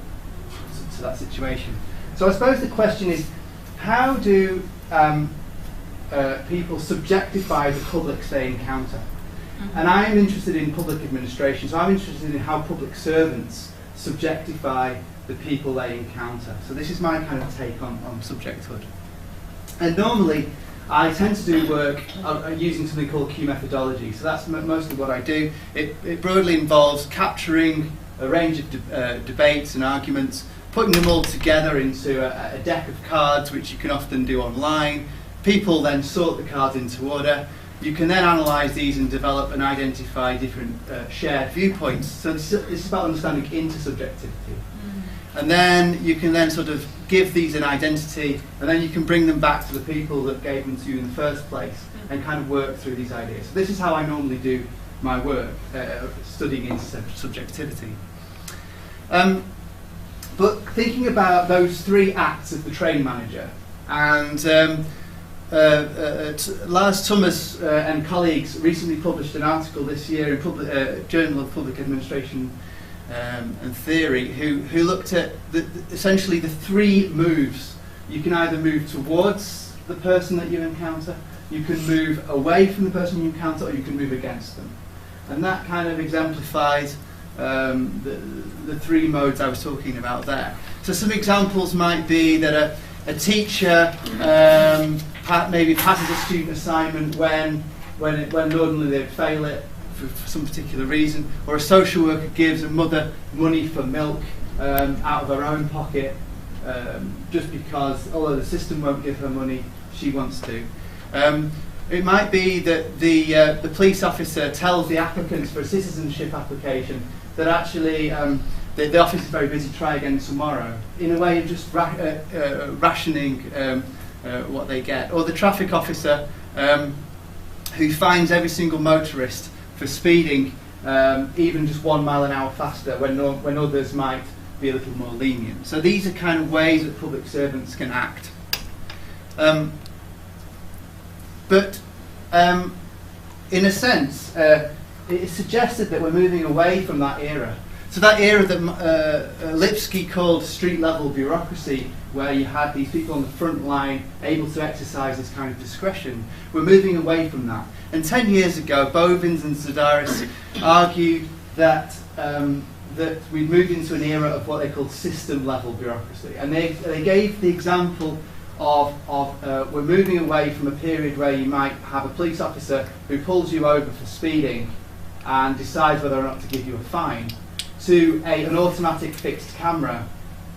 to that situation. So I suppose the question is, how do people subjectify the public they encounter? And I'm interested in public administration, so I'm interested in how public servants subjectify the people they encounter. So this is my kind of take on subjecthood. And normally, I tend to do work using something called Q methodology. So that's mostly what I do. It broadly involves capturing a range of debates and arguments, putting them all together into a deck of cards, which you can often do online. People then sort the cards into order. You can then analyse these and develop and identify different shared viewpoints. So this is about understanding intersubjectivity. And then you can then sort of give these an identity, and then you can bring them back to the people that gave them to you in the first place and kind of work through these ideas. So this is how I normally do my work, studying intersubjectivity. But thinking about those three acts of the train manager, and Lars Thomas and colleagues recently published an article this year in Journal of Public Administration and Theory, who looked at essentially the three moves. You can either move towards the person that you encounter, you can move away from the person you encounter, or you can move against them. And that kind of exemplifies the three modes I was talking about there. So some examples might be that a teacher maybe passes a student assignment when ordinarily they'd fail it for some particular reason, or a social worker gives a mother money for milk out of her own pocket just because, although the system won't give her money, she wants to. It might be that the police officer tells the applicants for a citizenship application that actually the office is very busy, try again tomorrow, in a way of just rationing what they get. Or the traffic officer who finds every single motorist for speeding even just 1 mile an hour faster when others might be a little more lenient. So these are kind of ways that public servants can act. But in a sense, it is suggested that we're moving away from that era. So that era that Lipsky called street-level bureaucracy, where you had these people on the front line able to exercise this kind of discretion, we're moving away from that. And 10 years ago, Bovins and Zadaris argued that that we'd moved into an era of what they called system-level bureaucracy. And they gave the example of we're moving away from a period where you might have a police officer who pulls you over for speeding and decides whether or not to give you a fine, to an automatic fixed camera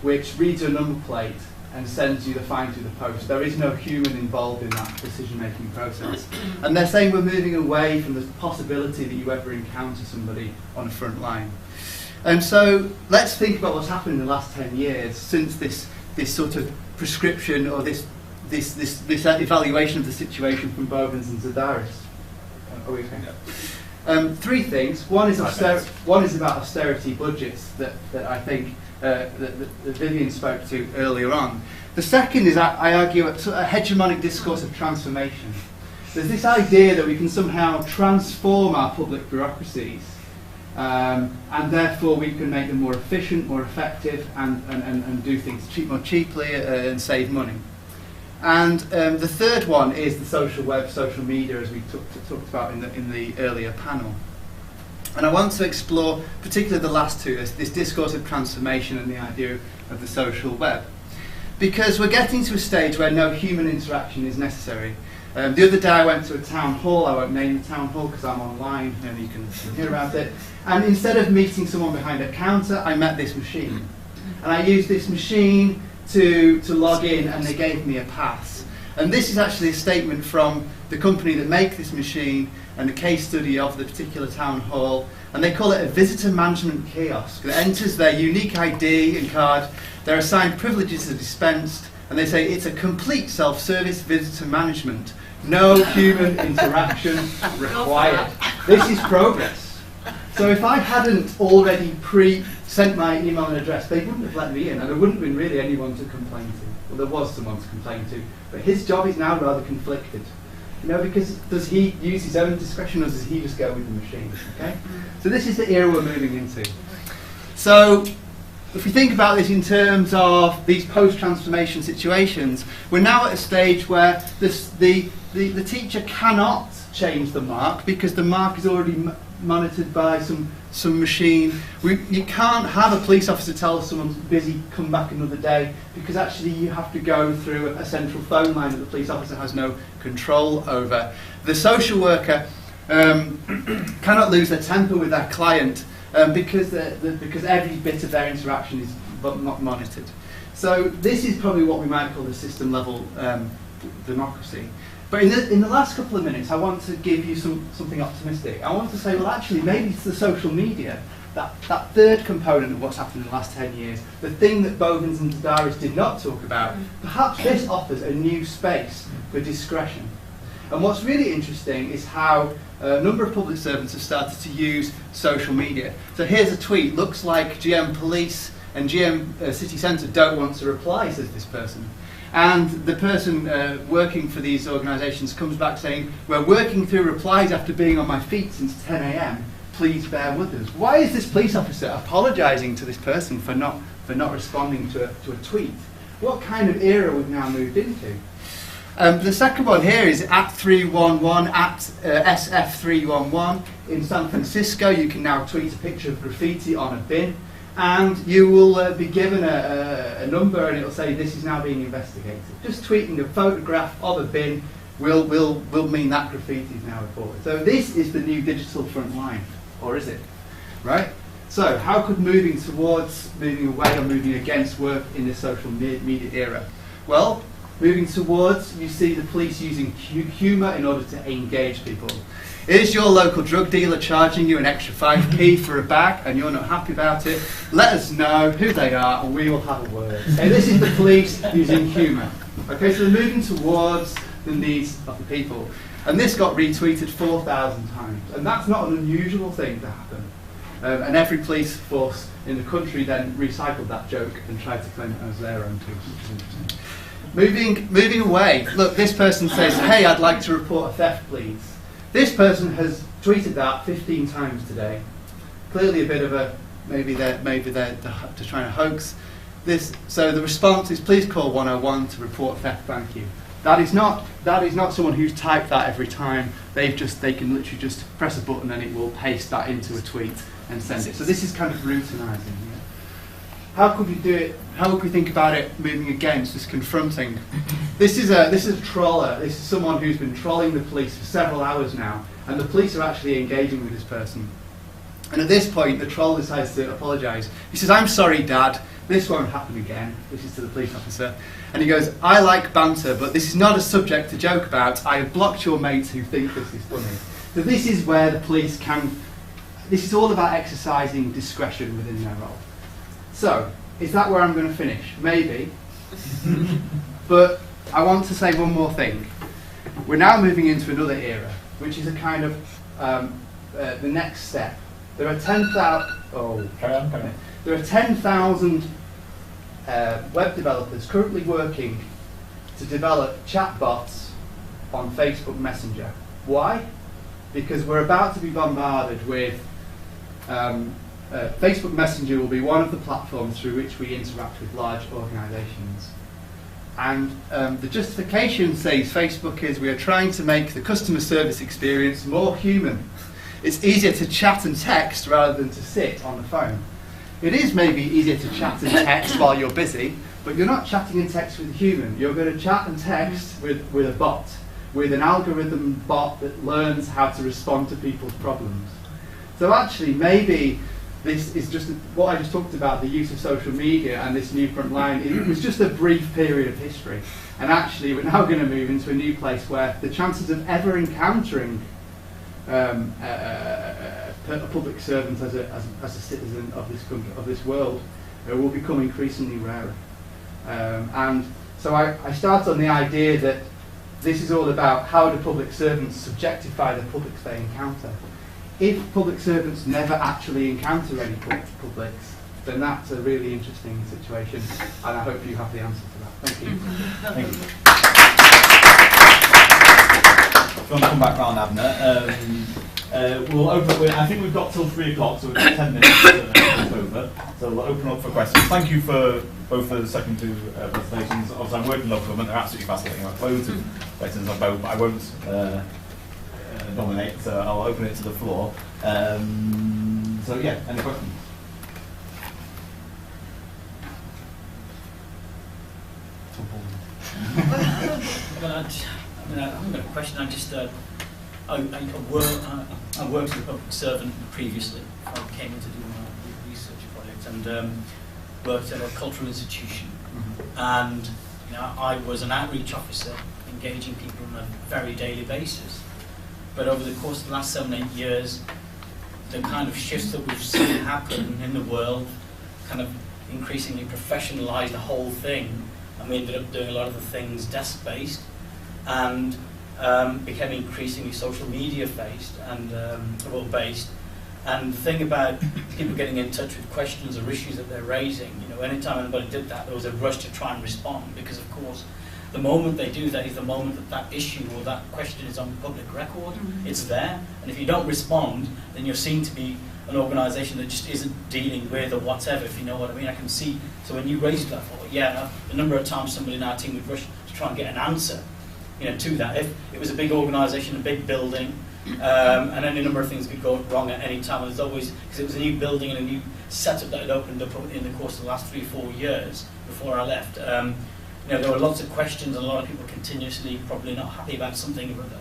which reads your number plate and sends you the fine through the post. There is no human involved in that decision-making process. And they're saying we're moving away from the possibility that you ever encounter somebody on a front line. And so let's think about what's happened in the last 10 years since this sort of prescription or this evaluation of the situation from Bovins and Zadaris. Are we okay? Yeah. Three things. One is about austerity budgets that I think that Vivian spoke to earlier on. The second is, I argue, a hegemonic discourse of transformation. There's this idea that we can somehow transform our public bureaucracies, and therefore we can make them more efficient, more effective, and do things more cheaply and save money. And the third one is the social web, social media, as we talked about in the earlier panel. And I want to explore particularly the last two, this discourse of transformation and the idea of the social web. Because we're getting to a stage where no human interaction is necessary. The other day I went to a town hall. I won't name the town hall because I'm online and you can hear about it. And instead of meeting someone behind a counter, I met this machine. And I used this machine to log in, and they gave me a pass. And this is actually a statement from the company that make this machine and a case study of the particular town hall. And they call it a visitor management kiosk that enters their unique ID and card. Their assigned privileges are dispensed, and they say it's a complete self-service visitor management. No human interaction required. This is progress. So if I hadn't already sent my email and address, they wouldn't have let me in, and there wouldn't have been really anyone to complain to. Well, there was someone to complain to, but his job is now rather conflicted. You know, because does he use his own discretion, or does he just go with the machine? Okay. So this is the era we're moving into. So if we think about this in terms of these post-transformation situations, we're now at a stage where the teacher cannot change the mark because the mark is already monitored by some machine. You can't have a police officer tell someone's busy, come back another day, because actually you have to go through a central phone line that the police officer has no control over. The social worker cannot lose their temper with their client because every bit of their interaction is not monitored. So this is probably what we might call the system level democracy. But in the last couple of minutes, I want to give you something optimistic. I want to say, well, actually, maybe it's the social media, that third component of what's happened in the last 10 years, the thing that Bovins and Tadaris did not talk about. Perhaps this offers a new space for discretion. And what's really interesting is how a number of public servants have started to use social media. So here's a tweet. Looks like GM Police and GM City Centre don't want to reply, says this person. And the person working for these organisations comes back saying, we're working through replies after being on my feet since 10 a.m. Please bear with us. Why is this police officer apologising to this person for not responding to a tweet? What kind of era we've now moved into? The second one here is at 311, at SF311. In San Francisco, you can now tweet a picture of graffiti on a bin, and you will be given a number, and it'll say this is now being investigated. Just tweeting a photograph of a bin will mean that graffiti is now reported. So this is the new digital front line, or is it? Right? So how could moving towards, moving away, or moving against work in this social media era? Well, moving towards, you see the police using humour in order to engage people. Is your local drug dealer charging you an extra 5p for a bag and you're not happy about it? Let us know who they are and we will have a word. Okay, this is the police using humour. Okay, so they're moving towards the needs of the people. And this got retweeted 4,000 times. And that's not an unusual thing to happen. And every police force in the country then recycled that joke and tried to claim it as their own too, which is interesting. Moving away. Look, this person says, hey, I'd like to report a theft, please. This person has tweeted that 15 times today. Clearly a bit of a, maybe they're trying to hoax this. So the response is, please call 101 to report theft, thank you. That is not someone who's typed that every time. They can literally just press a button and it will paste that into a tweet and send it. So this is kind of routinizing. Yeah. How could we do it? How would we think about it moving against, this confronting? This is a troller. This is someone who's been trolling the police for several hours now, and the police are actually engaging with this person. And at this point, the troll decides to apologise. He says, I'm sorry, Dad. This won't happen again. This is to the police officer. And he goes, I like banter, but this is not a subject to joke about. I have blocked your mates who think this is funny. So this is where the police can... This is all about exercising discretion within their role. So, is that where I'm going to finish? Maybe. But I want to say one more thing. We're now moving into another era, which is a kind of the next step. There are 10,000. Oh, carry on. There are 10,000 web developers currently working to develop chatbots on Facebook Messenger. Why? Because we're about to be bombarded with Facebook Messenger will be one of the platforms through which we interact with large organisations. And the justification says Facebook is we are trying to make the customer service experience more human. It's easier to chat and text rather than to sit on the phone. It is maybe easier to chat and text while you're busy, but you're not chatting and text with a human. You're going to chat and text with a bot, with an algorithm bot that learns how to respond to people's problems. So actually, maybe this is just what I just talked about, the use of social media and this new front line. It was just a brief period of history, and actually we're now going to move into a new place where the chances of ever encountering a public servant as a citizen of this country, of this world, will become increasingly rarer. And so I start on the idea that this is all about how do public servants subjectify the publics they encounter. If public servants never actually encounter any publics, then that's a really interesting situation, and I hope you have the answer to that. Thank you. Thank you. If you want to come back round, Abner, we'll open up. I think we've got till 3 o'clock, so we've got 10 minutes over. So we'll open up for questions. Thank you for both the second 2 presentations. Obviously, I'm working in local government. They're absolutely fascinating. I've loads of questions on both, but I won't dominate. So I'll open it to the floor. So yeah, any questions? I haven't got a question. I worked as a public servant previously. I came in to do my research project and worked at a cultural institution. And I was an outreach officer, engaging people on a very daily basis. But over the course of the last 7, 8 years, the kind of shifts that we've seen happen in the world kind of increasingly professionalised the whole thing, and we ended up doing a lot of the things desk-based, and became increasingly social media-based and based. And the thing about people getting in touch with questions or issues that they're raising, anytime anybody did that, there was a rush to try and respond, because of course, the moment they do that is the moment that that issue or that question is on public record. It's there, and if you don't respond, then you're seen to be an organisation that just isn't dealing with or whatever, if you know what I mean. I can see, so when you raised that, I thought, yeah, a number of times somebody in our team would rush to try and get an answer, to that. If it was a big organisation, a big building, and any number of things could go wrong at any time. There's always, because it was a new building and a new setup that had opened up in the course of the last 3 or 4 years before I left. There were lots of questions, and a lot of people continuously probably not happy about something or other.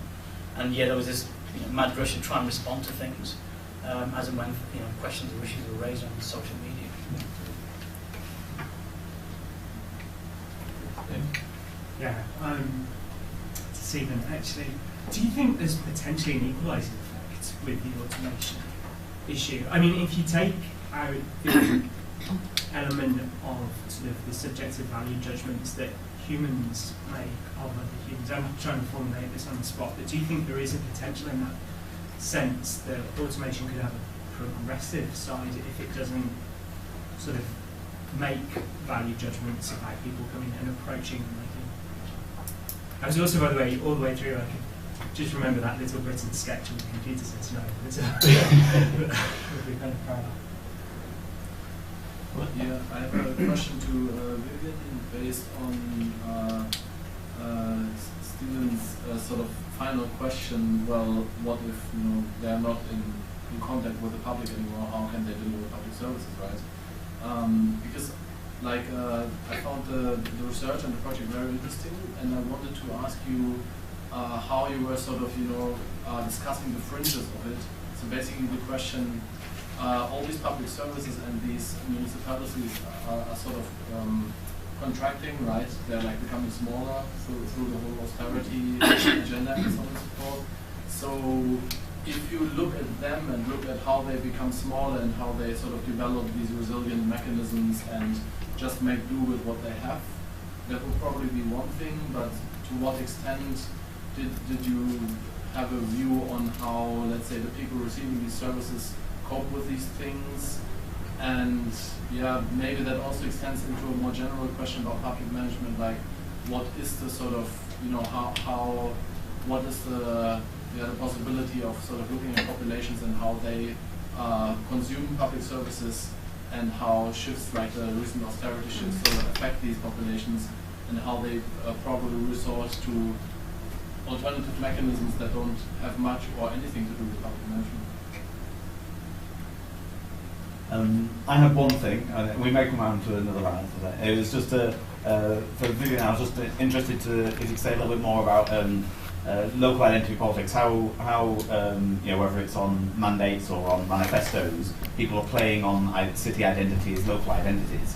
And yeah, there was this mad rush to try and respond to things as and when questions or issues were raised on social media. Yeah. Stephen, actually, do you think there's potentially an equalising effect with the automation issue? I mean, if you take out the element of sort of the subjective value judgments that humans make of other humans, I'm not trying to formulate this on the spot, but do you think there is a potential in that sense that automation could have a progressive side if it doesn't sort of make value judgments about people coming and approaching and making? I was also, by the way, all the way through, I could just remember that little written sketch on the computer says no. Would be kind of proud of. Yeah, I have a question to Vivian based on Stephen's sort of final question. Well, what if they are not in contact with the public anymore? How can they deliver public services, right? Because I found the research and the project very interesting, and I wanted to ask you how you were sort of discussing the fringes of it. So basically, the question. All these public services and these municipalities are sort of contracting, right? They're becoming smaller through the whole austerity agenda and so on and so forth. So if you look at them and look at how they become smaller and how they sort of develop these resilient mechanisms and just make do with what they have, that would probably be one thing, but to what extent did you have a view on how, let's say, the people receiving these services cope with these things? And yeah, maybe that also extends into a more general question about public management, like what is the sort of, what is the possibility of sort of looking at populations and how they consume public services, and how shifts like the recent austerity shifts sort of affect these populations, and how they probably resort to alternative mechanisms that don't have much or anything to do with public management. I have one thing, we may come around to another round for that. It was just for Vivian, I was just interested to, if you could say a little bit more about local identity politics, how you know, whether it's on mandates or on manifestos, people are playing on city identities, local identities,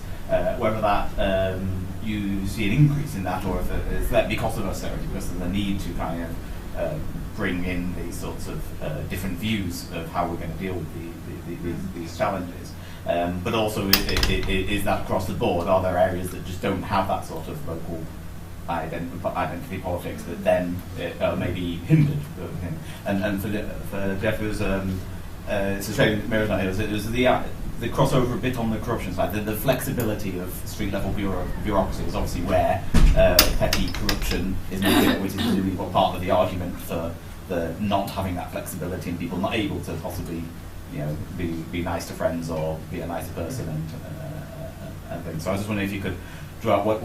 whether that you see an increase in that, or if it is that because of austerity, because of the need to kind of bring in these sorts of different views of how we're going to deal with these challenges. But also, is that across the board? Are there areas that just don't have that sort of local identity politics that then may be hindered? And for Jeff, it was it's a shame Mary's not here. It was the crossover a bit on the corruption side. The flexibility of street level bureaucracy is obviously where petty corruption is not, which is really what part of the argument for the not having that flexibility and people not able to possibly, you know, be nice to friends or be a nicer person and things. So I was just wondering if you could draw out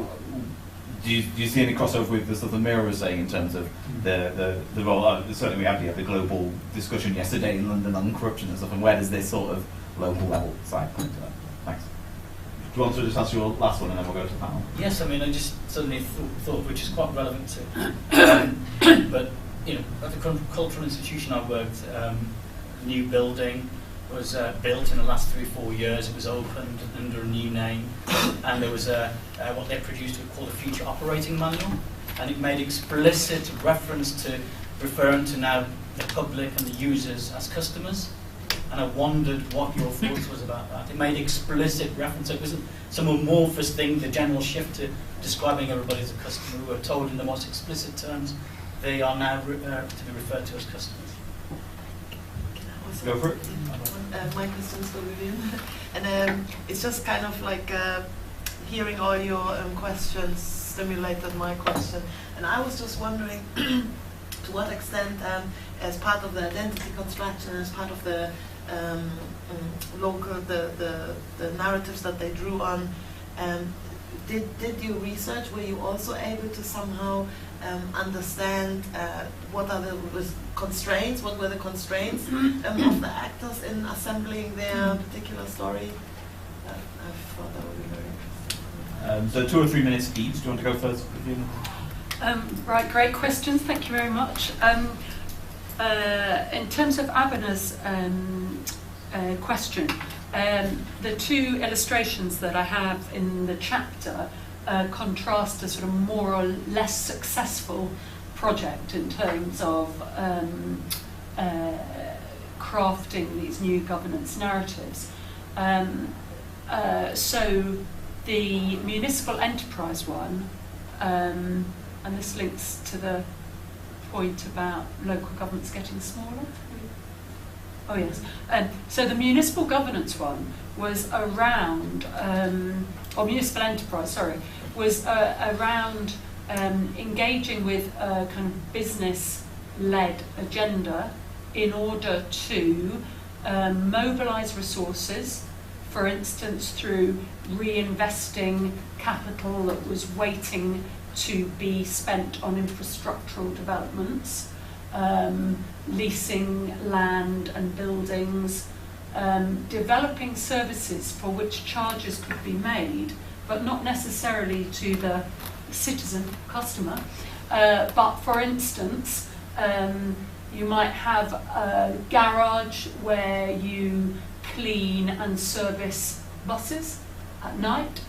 do you see any crossover with the stuff that Mira was saying in terms of the role? Certainly we had the global discussion yesterday in London on corruption and stuff, and where does this sort of local level side come into that? Thanks. Do you want to just answer your last one and then we'll go to the panel? Yes, I mean, I just suddenly thought which is quite relevant to, but you know, at the cultural institution I worked, new building was built in the last 3 or 4 years. It was opened under a new name, and there was what they produced called a future operating manual, and it made explicit reference to referring to now the public and the users as customers. And I wondered what your thoughts was about that. It made explicit reference. It wasn't some amorphous thing, the general shift to describing everybody as a customer. We were told in the most explicit terms they are now to be referred to as customers. Go for it. My question is for Vivian. And it's just kind of like hearing all your questions stimulated my question. And I was just wondering to what extent, as part of the identity construction, as part of the local, the narratives that they drew on, did you research, were you also able to somehow understand what are the constraints, what were the constraints of the actors in assembling their particular story? I thought that would be very interesting. So 2 or 3 minutes each. Do you want to go first? Right, great questions, thank you very much. In terms of Abhina's question, the 2 illustrations that I have in the chapter contrast a sort of more or less successful project in terms of crafting these new governance narratives. So the municipal enterprise one, and this links to the point about local governments getting smaller. Oh yes. So the municipal governance one was around, or municipal enterprise, sorry, was around engaging with a kind of business-led agenda in order to mobilise resources, for instance, through reinvesting capital that was waiting to be spent on infrastructural developments, leasing land and buildings, developing services for which charges could be made, but not necessarily to the citizen customer. But for instance, you might have a garage where you clean and service buses at night.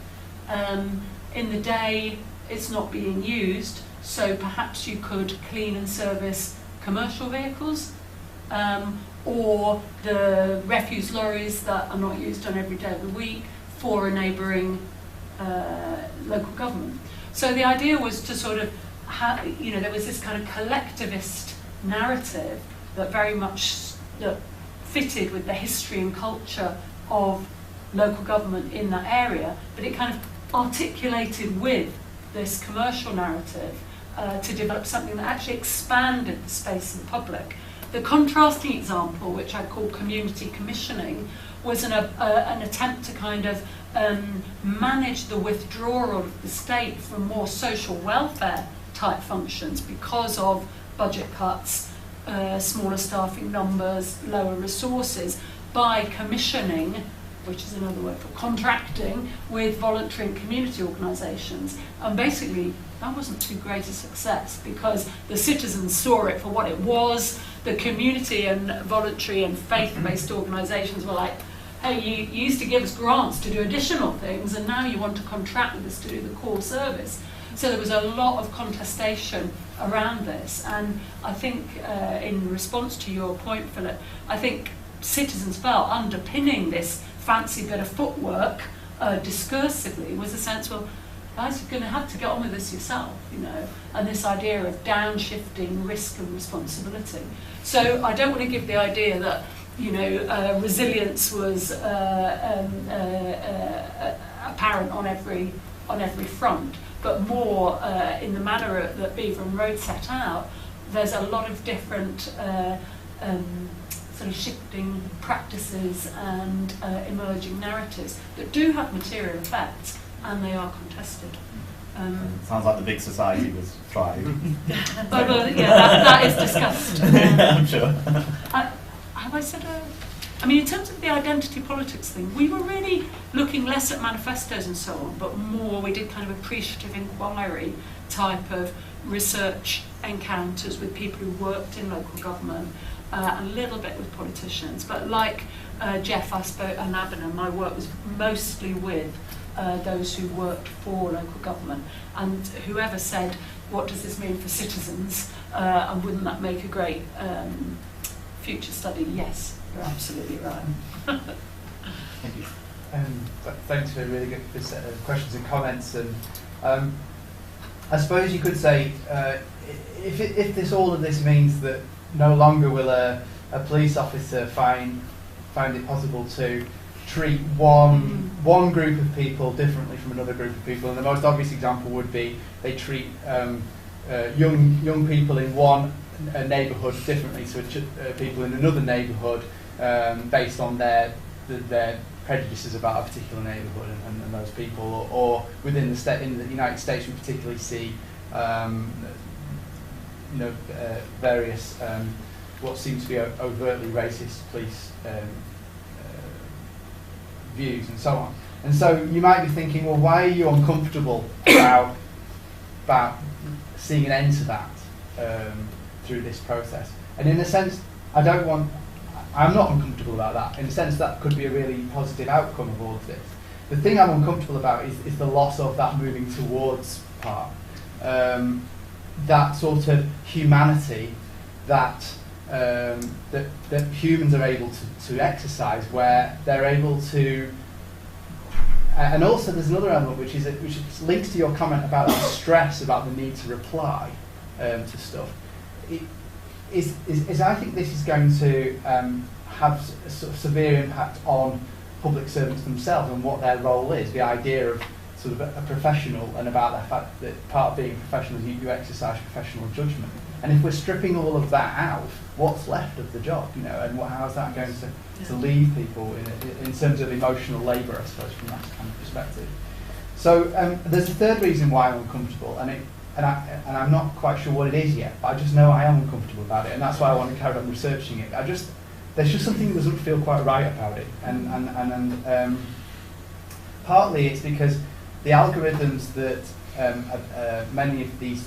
In the day, it's not being used, so perhaps you could clean and service commercial vehicles, or the refuse lorries that are not used on every day of the week for a neighbouring local government. So the idea was to sort of, there was this kind of collectivist narrative that very much fitted with the history and culture of local government in that area, but it kind of articulated with this commercial narrative to develop something that actually expanded the space in the public. The contrasting example, which I call community commissioning, was an attempt to kind of manage the withdrawal of the state from more social welfare type functions because of budget cuts, smaller staffing numbers, lower resources, by commissioning, which is another word for contracting, with voluntary and community organisations, and basically that wasn't too great a success, because the citizens saw it for what it was. The community and voluntary and faith-based organisations were like, hey, you used to give us grants to do additional things, and now you want to contract with us to do the core service. So there was a lot of contestation around this, and I think in response to your point, Philip, I think citizens felt underpinning this fancy bit of footwork discursively was a sense, well, guys, you're going to have to get on with this yourself, you know, and this idea of downshifting risk and responsibility. So I don't want to give the idea that, you know, resilience was apparent on every front, but more in the manner that Beaver and Road set out. There's a lot of different sort of shifting practices and emerging narratives that do have material effects, and they are contested. Sounds like the big society was tried. Well, yeah, that is discussed. I'm sure. Have I said I mean, in terms of the identity politics thing, we were really looking less at manifestos and so on, but more we did kind of appreciative inquiry type of research encounters with people who worked in local government, a little bit with politicians. But like Jeff, I spoke, and Abner, my work was mostly with those who worked for local government. And whoever said, what does this mean for citizens, and wouldn't that make a great future study? Yes, you're absolutely right. Thank you. Thanks for a really good set of questions and comments. And I suppose you could say, if all of this means that no longer will a police officer find it possible to treat one group of people differently from another group of people, and the most obvious example would be they treat young people in one neighbourhood differently to people in another neighbourhood based on their prejudices about a particular neighbourhood and those people, or within the state, in the United States we particularly see various what seem to be overtly racist police views and so on. And so you might be thinking, well, why are you uncomfortable about seeing an end to that through this process? And in a sense, I'm not uncomfortable about that. In a sense, that could be a really positive outcome of all of this. The thing I'm uncomfortable about is the loss of that moving towards part. That sort of humanity that humans are able to exercise, where they're able to, and also there's another element which links to your comment about the stress about the need to reply to stuff. Is I think this is going to have a sort of severe impact on public servants themselves and what their role is. The idea of sort of a professional, and about the fact that part of being a professional is you exercise professional judgment. And if we're stripping all of that out, what's left of the job, you know, and how is that going to leave people in terms of emotional labour, I suppose, from that kind of perspective. So there's a third reason why I'm uncomfortable, and I'm not quite sure what it is yet, but I just know I am uncomfortable about it, and that's why I want to carry on researching it. There's just something that doesn't feel quite right about it, and partly it's because the algorithms that many of these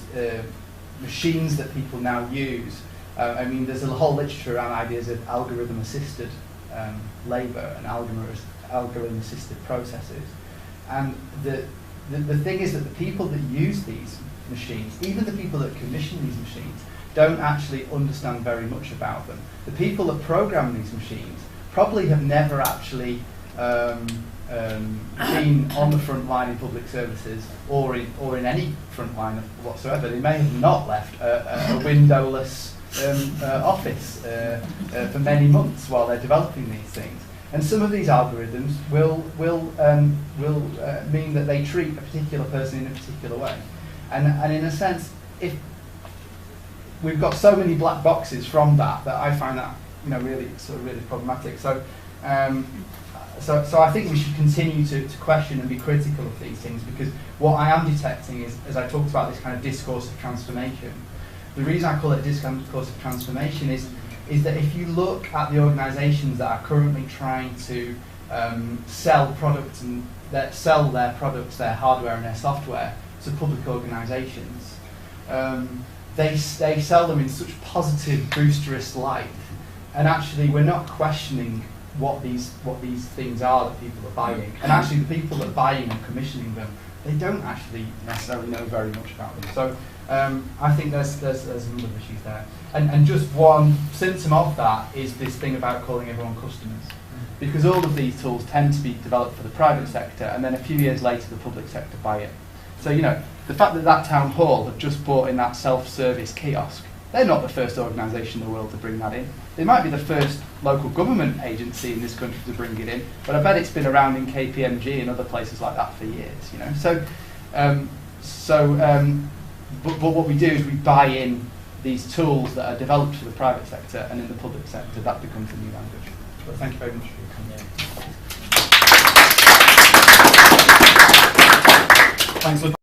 machines that people now use, I mean, there's a whole literature around ideas of algorithm-assisted labour and algorithm-assisted processes, and the thing is that the people that use these machines, even the people that commission these machines, don't actually understand very much about them. The people that program these machines probably have never actually been on the front line in public services or in any front line whatsoever. They may have not left a windowless office for many months while they're developing these things. And some of these algorithms will mean that they treat a particular person in a particular way. And in a sense, if we've got so many black boxes from that I find that, you know, really problematic. So I think we should continue to question and be critical of these things, because what I am detecting is, as I talked about, this kind of discourse of transformation. The reason I call it discourse of transformation is that if you look at the organisations that are currently trying to sell products and sell their products, their hardware and their software to public organisations, they sell them in such positive, boosterous light, and actually we're not questioning what these things are that people are buying. And actually the people that are buying and commissioning them, they don't actually necessarily know very much about them. So I think there's a number of issues there. And just one symptom of that is this thing about calling everyone customers. Because all of these tools tend to be developed for the private sector, and then a few years later the public sector buy it. So, you know, the fact that that town hall have just brought in that self-service kiosk, they're not the first organisation in the world to bring that in. They might be the first local government agency in this country to bring it in, but I bet it's been around in KPMG and other places like that for years, you know. But what we do is we buy in these tools that are developed for the private sector, and in the public sector that becomes the new language. But thank you very much for your comment. Thanks.